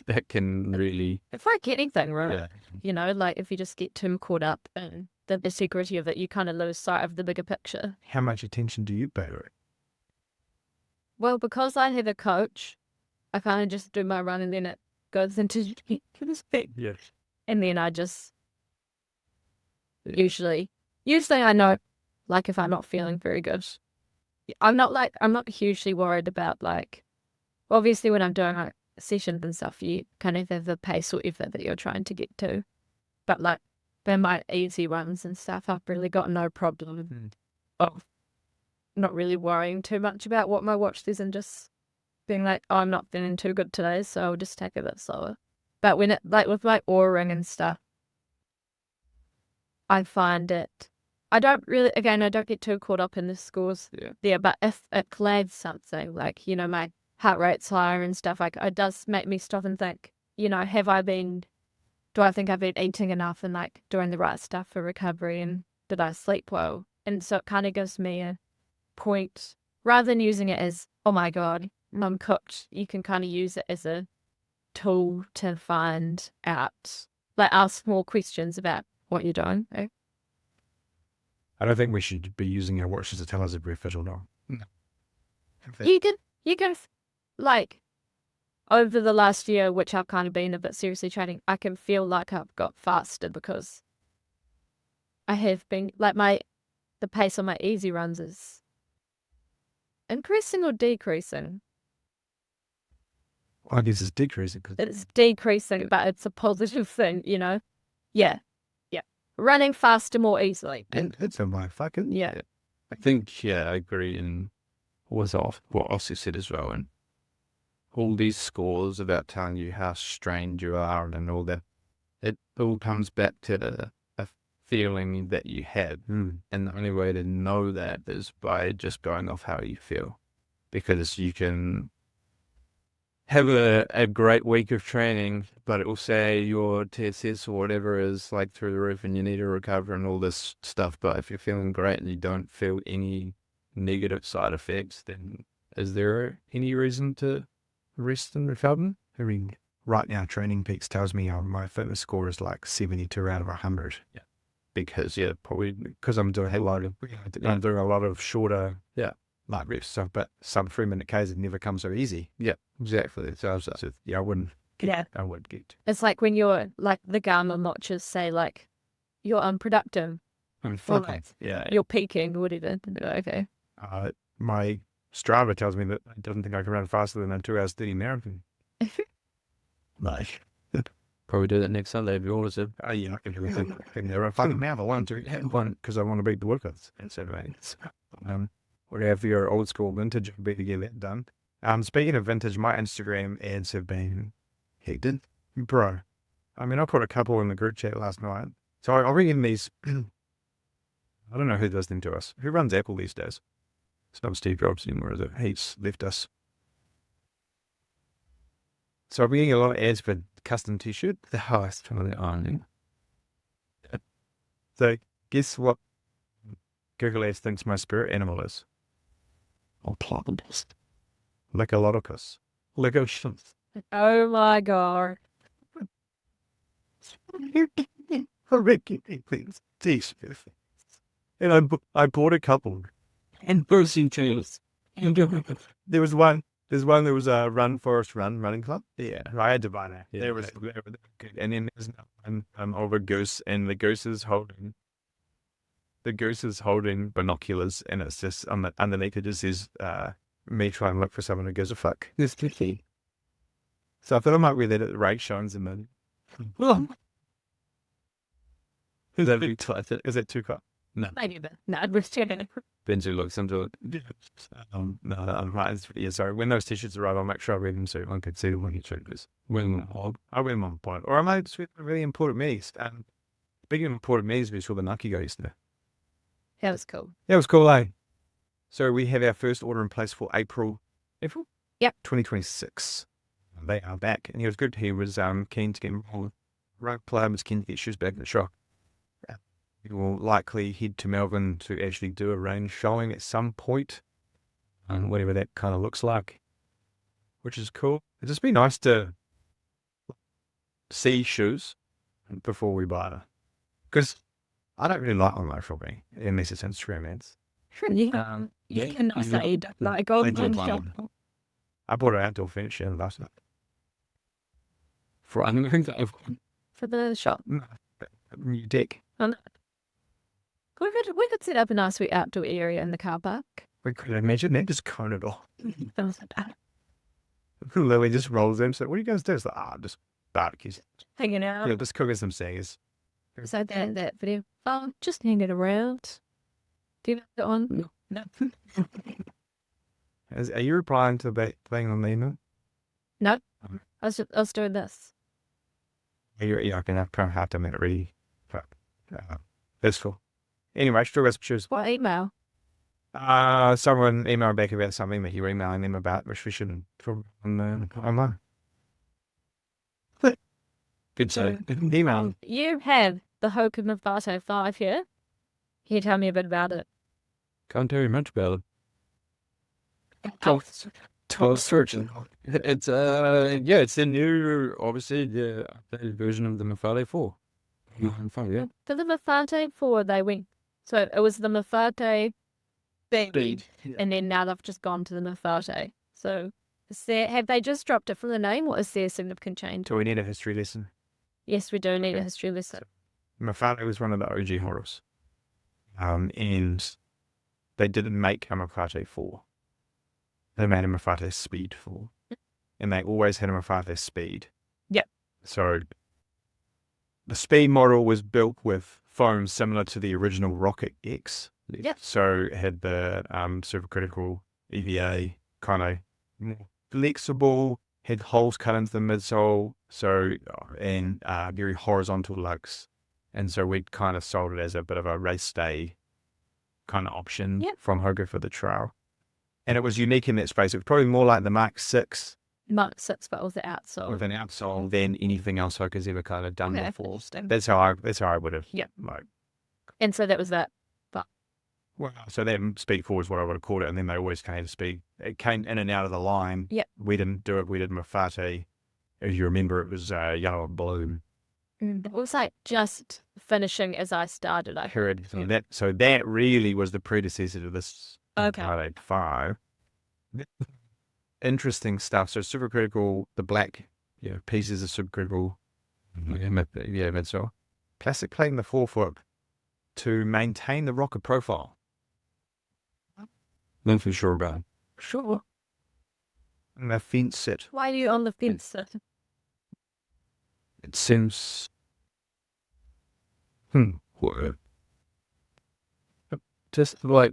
That can really, It's like anything, right? yeah. You know, like if you just get too caught up in the nitty-gritty of it, you kind of lose sight of the bigger picture. How much attention do you pay to it? Well, because I have a coach, I kind of just do my run and then it goes into this thing. Yes. And then I just usually I know, like if I'm not feeling very good, I'm not hugely worried about like, obviously when I'm doing like sessions and stuff, you kind of have a pace or effort that you're trying to get to. But like for my easy runs and stuff, I've really got no problem of not really worrying too much about what my watch says and just being like, oh, I'm not feeling too good today, so I'll just take it a bit slower. But when it, like with my Oura ring and stuff, I find it, I don't get too caught up in the scores there, but if it flags something, like, my heart rate's higher and stuff, like it does make me stop and think, do I think I've been eating enough and like doing the right stuff for recovery, and did I sleep well? And so it kind of gives me a point, rather than using it as, oh my God, I'm cooked, you can kind of use it as a tool to find out, like ask more questions about what you're doing. I don't think we should be using our watches to tell us if we're fit or not. No. You can like over the last year, which I've kind of been a bit seriously training, I can feel like I've got faster because I have been like the pace on my easy runs is increasing or decreasing. I guess it's decreasing. It's decreasing, but it's a positive thing, Yeah. Running faster more easily. And it's a motherfucking. Yeah. I think, I agree. And was off what Oska said as well. And all these scores about telling you how strained you are and all that, it all comes back to a feeling that you have. And the only way to know that is by just going off how you feel. Because you can have a great week of training, but it will say your TSS or whatever is like through the roof and you need to recover and all this stuff. But if you're feeling great and you don't feel any negative side effects, then is there any reason to rest and recover? I mean, right now, Training Peaks tells me my fitness score is like 72 out of 100. Yeah. Because, probably Because I'm doing I'm doing a lot of shorter, light reps stuff, but sub 3-minute Ks, it never comes so easy. Yeah, exactly. So I wouldn't. Yeah. I would get. It's like when you're like the Garmin watches say like you're unproductive. I'm Or like you're peaking or whatever. Okay. My Strava tells me that it doesn't think I can run faster than a 2 hours 30 marathon. Like, probably do that next Sunday if you want to. I can do it. I can run fucking mouth. I want to have one because I want to beat the workouts and Saturday. Whatever your old school vintage would be to get that done. Speaking of vintage, my Instagram ads have been hectic. Bro, I mean, I put a couple in the group chat last night. So I'll bring in these. I don't know who does them to us. Who runs Apple these days? It's not Steve Jobs anymore, is it? He's left us. So I'm getting a lot of ads for custom t-shirt. The highest for the ironing. So guess what Google Ads thinks my spirit animal is? Or plant. Lickalotocus. Lickalotocus. Oh my god. And I bought a couple. And bursting tails. There's one that was a Run Forest Running Club. Yeah. I had to buy that. Yeah, They were good. And then there's another one of a goose, and the goose is holding binoculars, and it's just underneath it just says me trying to look for someone who gives a fuck. It's pretty. So I thought I might wear that at the race shows a minute. Is that big tight? Is that too cut? Maybe a bit. No, I'd risk it. Benji looks into it. No, I'm right. Yeah, sorry. When those t-shirts arrive, I'll make sure I wear them so one can see them when you check this. When I wear them on point. Or I might just wear really important meetings. Speaking of important meetings, we saw the Nucky go yesterday. That was cool. That was cool, eh? So we have our first order in place for April? Yep. 2026. They are back. And he was good. He was keen to get involved. Right player was keen to get shoes back in the shop. We will likely head to Melbourne to actually do a range showing at some point, and whatever that kind of looks like, which is cool. It'd just be nice to see shoes before we buy them, because I don't really like online shopping unless it's Instagram ads. Yeah. You cannot say you don't like online shopping. I bought an outdoor furniture last night. for anything that I've got. For the shop. New deck. Oh, no. We could set up a nice wee outdoor area in the car park. We could imagine that, just cone it off. That was bad. Lily just rolls in. So what do you guys do? It's like, just barbecues. Hanging out. Yeah, just cooking some singers. So that video. Oh, just hanging around. Do you have that on? No. Are you replying to that thing on the email? No. I was doing this. Yeah, I can have to make it really. But, that's cool. Anyway, still got some shoes. What email? Someone emailed back about something that you were emailing them about, which we shouldn't from online. Good say. Email. You have the Hoka Mafate 5 here. Can you tell me a bit about it? Can't tell you much about it. Oh. Tell searching. It's it's the new, obviously the updated version of the Mafate 4. Yeah. For the Mafate 4, they went. So it was the Mafate Speed, and then now they've just gone to the Mafate. So have they just dropped it from the name, or is there a significant change? So we need a history lesson. Yes, we do need a history lesson. Mafate was one of the OG horrors. And they didn't make a Mafate 4. They made a Mafate Speed 4. And they always had a Mafate Speed. Yep. So the Speed model was built with foam similar to the original Rocket X. Yep. So it had the supercritical EVA, kind of more flexible, had holes cut into the midsole, and very horizontal lugs. And so we kind of sold it as a bit of a race day kind of option from Hoka for the trail. And it was unique in that space. It was probably more like the Mark 6. Mark 6, but with the outsole. With an outsole than anything else Hoka's ever kind of done before. Interesting. That's how I would have. Yeah. Like, And so that was that. well, so that Speed 4 is what I would have called it. And then they always came to Speed. It came in and out of the line. Yep. We didn't do it. We did Mafate. As you remember, it was yellow and blue. It was like just finishing as I started. I heard. So that really was the predecessor to this Okay. Mafate 5. Interesting stuff. So supercritical, the black pieces of supercritical, midsole. Plastic plate in the forefoot to maintain the rocker profile. Not for sure about it. Sure. And the fence set. Why are you on the fence? It seems. What? Just like,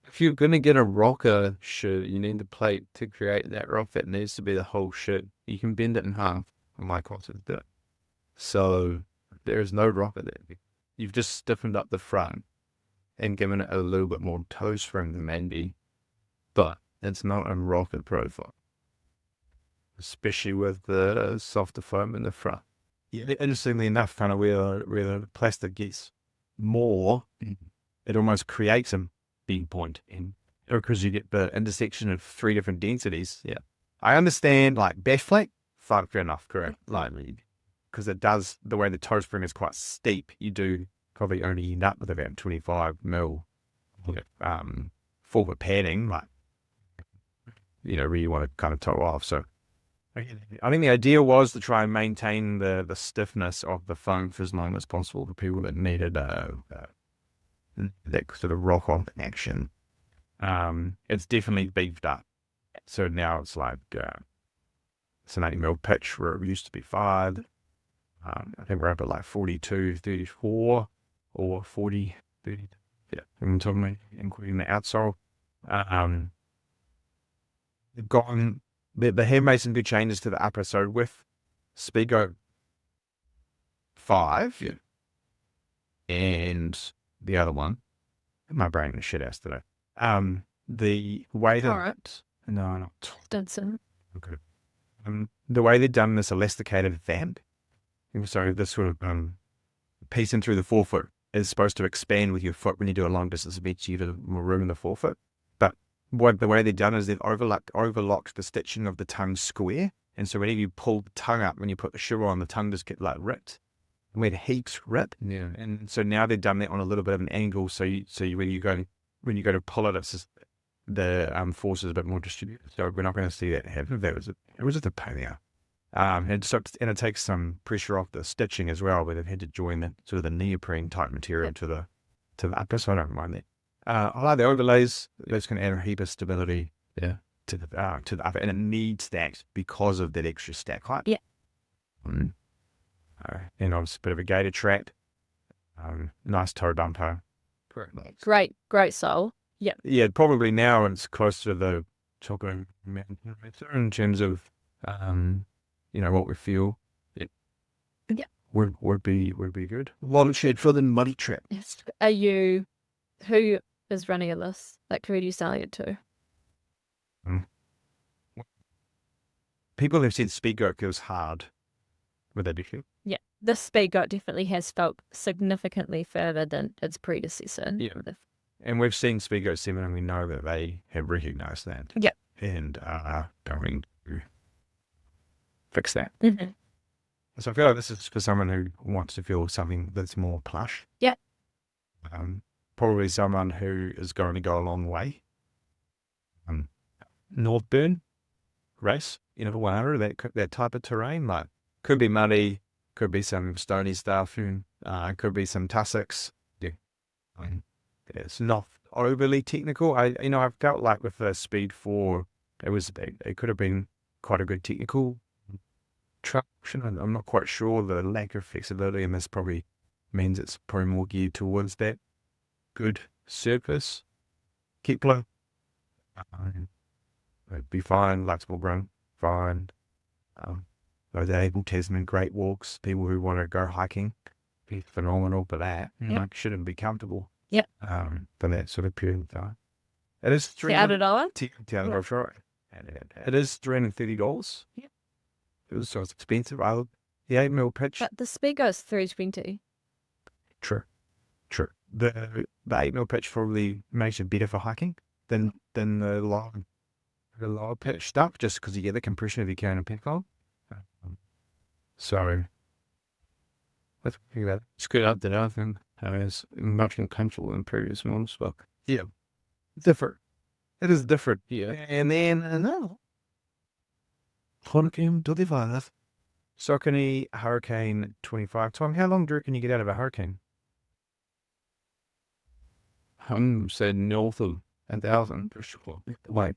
if you're going to get a rocker shirt, you need the plate to create that rock. That needs to be the whole shirt. You can bend it in half. My concept did it. So there is no rocker there. You've just stiffened up the front and given it a little bit more toe spring than maybe, but it's not a rocket profile, especially with the softer foam in the front. Yeah, interestingly enough, kind of where the plastic gets more, it almost creates a big point in, because you get the intersection of 3 different densities. Yeah. I understand, like, back flake, fine, fair enough, correct. Like, because it does, the way the toe spring is quite steep, you do probably only end up with about 25 mil forward padding, like, where you want to kind of toe off. So I think the idea was to try and maintain the stiffness of the foam for as long as possible for people that needed that sort of rock on action. It's definitely beefed up. So now it's like it's an 80 mil pitch where it used to be 5. I think we're up at like 42, 34 or 40, 30. Yeah, including the outsole. They've gotten, they have made some good changes to the upper. So with Speedgoat 5 and the other one, my brain is shit ass today. The way that, Alright. no, not Stinson. okay. The way they've done this elasticated vamp, so this sort of piece in through the forefoot is supposed to expand with your foot when you do a long distance event, so you have more room in the forefoot. But the way they've done is they've overlocked the stitching of the tongue square, and so whenever you pull the tongue up, when you put the shoe on, the tongue just get like ripped. And where the heaps rip, and so now they've done that on a little bit of an angle, so when you go to pull it, it's just, the force is a bit more distributed. So we're not going to see that happen. It was just a pain in the ass. And it takes some pressure off the stitching as well, where they've had to join the sort of the neoprene type material to the upper. So I don't mind that. I like the overlays. That's going to add a heap of stability. To the upper, and it needs that because of that extra stack height. Yeah. And obviously a bit of a gator track. Nice toe bumper. Great sole. Yeah. Yeah, probably now it's close to the Choco Mountain in terms of what we feel. Yeah. Would be good. A lot of shed for the muddy trap. Yes. Who is running a list? Like, who are you selling it to? People have said Speedgoat feels hard with that issue. Yeah. This Speedgoat definitely has felt significantly further than its predecessor. Yeah. And we've seen Speedgoat 7 and we know that they have recognised that. Yeah. And are going to fix that. Mm-hmm. So I feel like this is for someone who wants to feel something that's more plush. Yeah. Probably someone who is going to go a long way. Northburn race, that type of terrain, like could be muddy, could be some stony stuff, could be some tussocks. Yeah. It's not overly technical. I felt like with the Speed 4, it could have been quite a good technical traction. I'm not quite sure. The lack of flexibility in this probably means it's probably more geared towards that good surface. Keep low. It'd be fine. Luxembourg run, fine. Those able Tasman great walks, people who want to go hiking, be phenomenal for that. Like, shouldn't be comfortable. Yep. For that sort of period of time. It is $300. Right. It is $330. Yep. It was so expensive. The 8 mil pitch. But the Speedgoat's $320. True. The 8 mil pitch probably makes it better for hiking than the lower pitch stuff, just because you get the compression of your cane and pinfall. So let's think about it. It's good up there, I think. It's much more comfortable than previous ones, but Yeah. Different. It is different. yeah. And then Hurricane 25. Saucony Hurricane 25. Tom, how long do you reckon you get out of a hurricane? Said north of 1,000 for sure. Like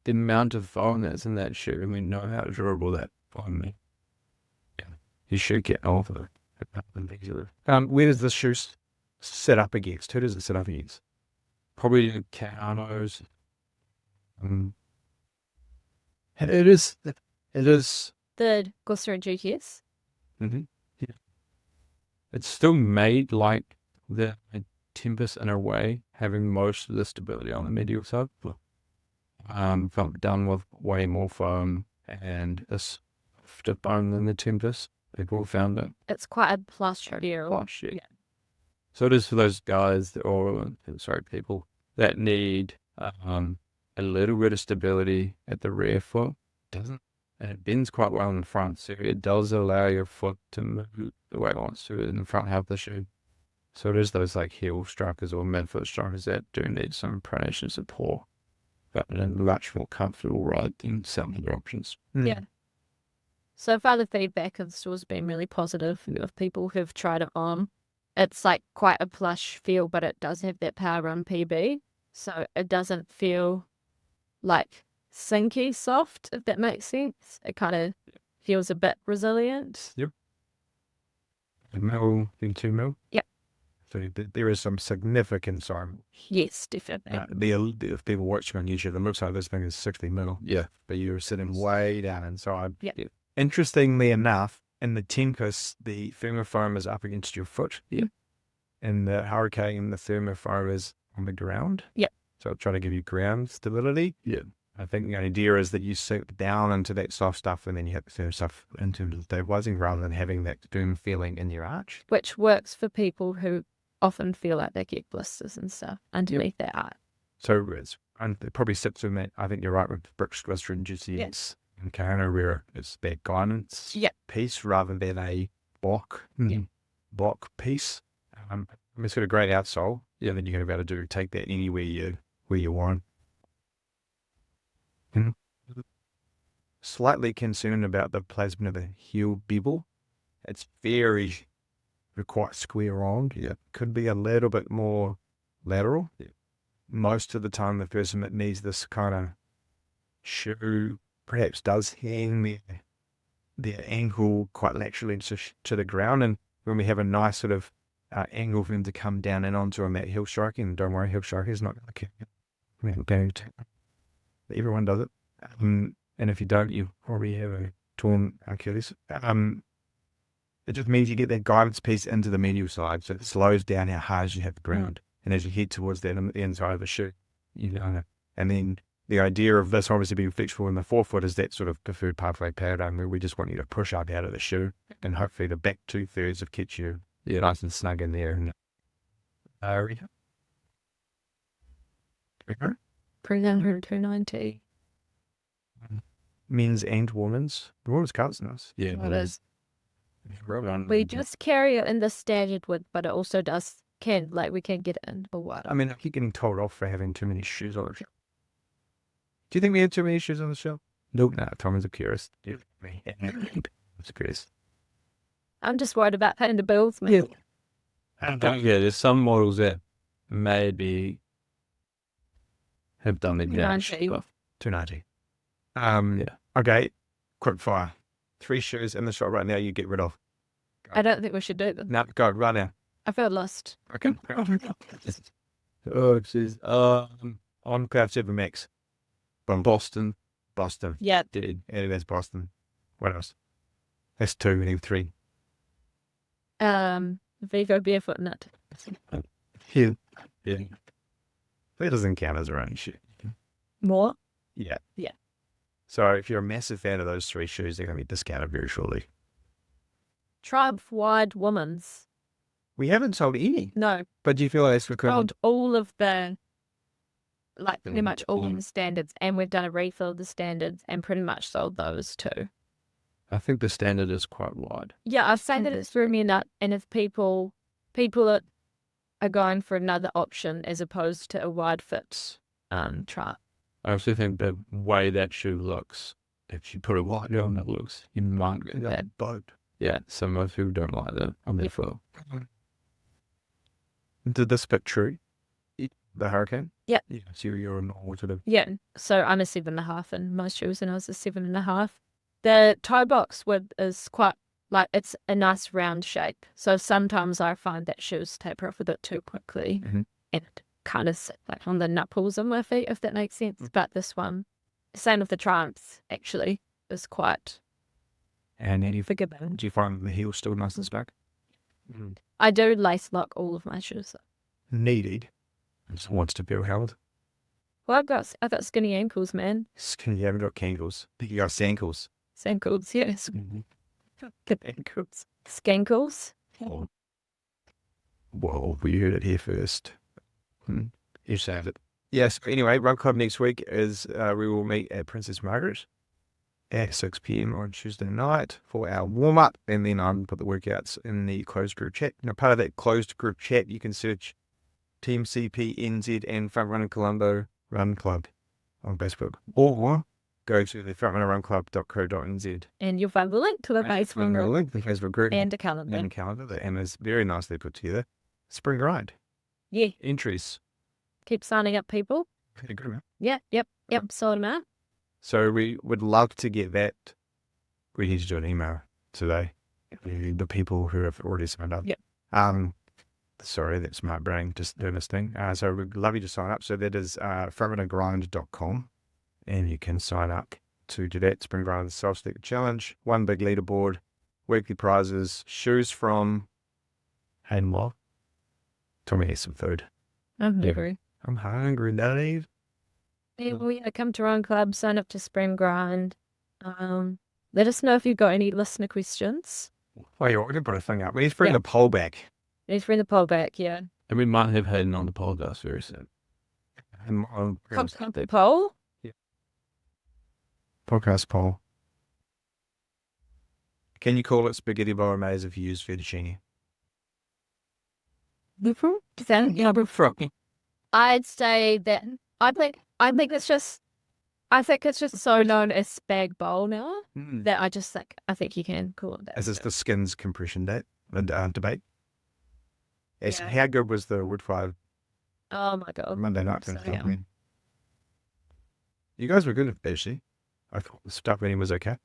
the amount of foam that's in that shoe, we know how durable that foam is. Yeah. You should get off of it. Where does this shoe sit up against? Who does it sit up against? Probably the Canos. It is. The Gloucester and GTS. Mm-hmm. It's still made like the Tempest in a way, having most of the stability on the medial side. But done with way more foam and a softer bone than the Tempest. People found it. It's quite a plush material. Plush, yeah. Yeah. So it is for those guys people that need a little bit of stability at the rear foot. And it bends quite well in the front, so it does allow your foot to move the way it wants to in the front half of the shoe. So it is those like heel strikers or midfoot strikers that do need some pronation support, but in a much more comfortable ride than some other options. Yeah. So far, the feedback of the store has been really positive of people who've tried it on. It's like quite a plush feel, but it does have that Power Run PB. So it doesn't feel like sinky soft, if that makes sense. It kind of feels a bit resilient. Yep. A mil, then 2 mil. Yep. So there is some significant Yes, definitely. if people watching on YouTube, the looks like this thing is 60 mil. Yeah. But you're sitting way down inside. Yep. Yep. Interestingly enough, in the Tempest, the thermofoam is up against your foot. Yep. In the Hurricane, the thermofoam is on the ground. Yep. So it'll try to give you ground stability. Yeah. I think the idea is that you sink down into that soft stuff and then you have the firm stuff in terms of stabilizing rather than having that firm feeling in your arch. Which works for people who often feel like they get blisters and stuff underneath their arch. So and it probably sits with that. I think you're right with Brooks Stringency. Yes. And Kano where it's that guidance piece rather than a block piece. It's got a great outsole. Yeah, then you're going to be able to take that anywhere where you want. Slightly concerned about the placement of the heel bevel. It's quite square on. Yeah. Could be a little bit more lateral. Yeah. Most of the time the person that needs this kind of shoe perhaps does hang their ankle quite laterally to the ground, and when we have a nice sort of angle for them to come down and onto a mat heel striking, and don't worry, heel striking is not going to kill you. Everyone does it. And if you don't, you probably have a torn Achilles. It just means you get that guidance piece into the medial side, so it slows down how hard you hit the ground. And as you head towards that on the inside of the shoe, and then the idea of this obviously being flexible in the forefoot is that sort of preferred pathway paradigm where we just want you to push up out of the shoe, and hopefully the back 2/3 of keeps you nice and snug in there. And Rita? 300, 290. Men's and women's. The women's cut's nice. Yeah. It is. Well done. We just carry it in the standard width, but it also we can get it in a wider. I mean, I keep getting told off for having too many shoes on the shelf. Do you think we have too many shoes on the shelf? Nope. No, Tom is a curious. It's curious. I'm just worried about paying the bills, man. There's some models that maybe have done the dash 290. stuff. 290. Yeah. Okay. Quick fire. 3 shoes in the shop right now you get rid of. I don't think we should do this. No, go, right now. I feel lost. Okay. It says, on Cloud 7 Max. From Boston. Yeah. Dude. Yeah, that's Boston. What else? That's 2, we need 3. Vivo Barefoot Nut. Yeah. That doesn't count as our own shoe. More? Yeah. Yeah. So if you're a massive fan of those 3 shoes, they're going to be discounted very shortly. Triumph Wide Women's. We haven't sold any. No. But do you feel like that's because Sold all of the, pretty much all of the standards, and we've done a refill of the standards and pretty much sold those too. I think the standard is quite wide. Yeah, I'd say that it's through me nut, and if people that are going for another option as opposed to a wide fit Triumph. I also think the way that shoe looks, if you put a wide on it looks, you might get that boat. Yeah, so most people don't like that on their foot. Did this fit true? The Hurricane? Yeah. Yeah, so you're a normal sort of... Yeah, so I'm a 7.5 in my shoes, and I was a 7.5. The toe box width is quite, it's a nice round shape. So sometimes I find that shoes taper off a bit too quickly, and it kind of sit on the nipples of my feet, if that makes sense. But this one, same with the Triumphs, actually, is quite And forgiving. do you find the heel still nice and snug? I do lace lock all of my shoes. Needed. Just wants to feel held. Well, I've got skinny ankles, man. You haven't got cankles. You got sankles. Ankles, yes. Ankles. Skankles. Oh. Well, we heard it here first. You said it. Yes. Anyway, Run Club next week is we will meet at Princess Margaret at 6 p.m. on Tuesday night for our warm up, and then I'll put the workouts in the closed group chat. Now, part of that closed group chat, you can search Team CPNZ and Frontrunner Colombo Run Club on Facebook, or go to the frontrunnerrunclub.co.nz. And you'll find the link to the Facebook group link, the Facebook group, and a calendar. and calendar. The is very nicely put together. Spring ride Yeah. entries. Keep signing up, people. Pretty good, man. Yeah, yep. Sort them out. So we would love to get that. We need to do an email today. The people who have already signed up. Yep. Sorry, that's my brain just doing this thing. So we'd love you to sign up. So that is frontrunnergrind.com, and you can sign up to do that. Spring Grind Self-Stick Challenge, one big leaderboard, weekly prizes, shoes from Haydenwell. Tommy eat some food. I'm hungry. I'm hungry, Dave. Yeah, well, yeah, come to Run Club, sign up to Spring Grind. Let us know if you've got any listener questions. Oh, yeah, we're going to put a thing up. We need to bring the poll back. Let's bring the poll back, yeah. And we might have Hayden on the podcast very soon. Poll? Podcast poll. Can you call it spaghetti bolognese if you use fettuccine? I'd say that I think it's just so known as spag bowl now that I think you can call it that. Is this the skins compression debate? Yes. Yeah. How good was the Wood 5 Oh my god. Monday night? So, thing? yeah. You guys were good, actually. I thought the stuff eating was okay.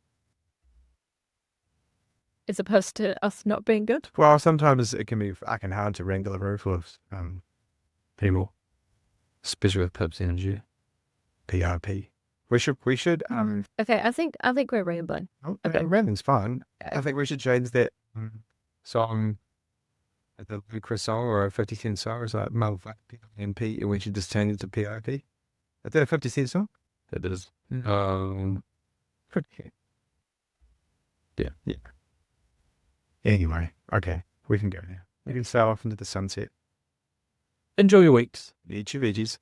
As opposed to us not being good. Well, sometimes it can be fucking hard to wrangle a room full of people. Especially with Pip's energy. PRP. We should. Okay, I think we're rambling. Okay, rambling's fine. I think we should change that song. The Lucas song or a 50 Cent song, it's like Mafate MP, and we should just change it to PRP. Is that a 50 Cent song? It is. Pretty. Yeah. Anyway, okay, we can go now. We can sail off into the sunset. Enjoy your weeks. Eat your veggies.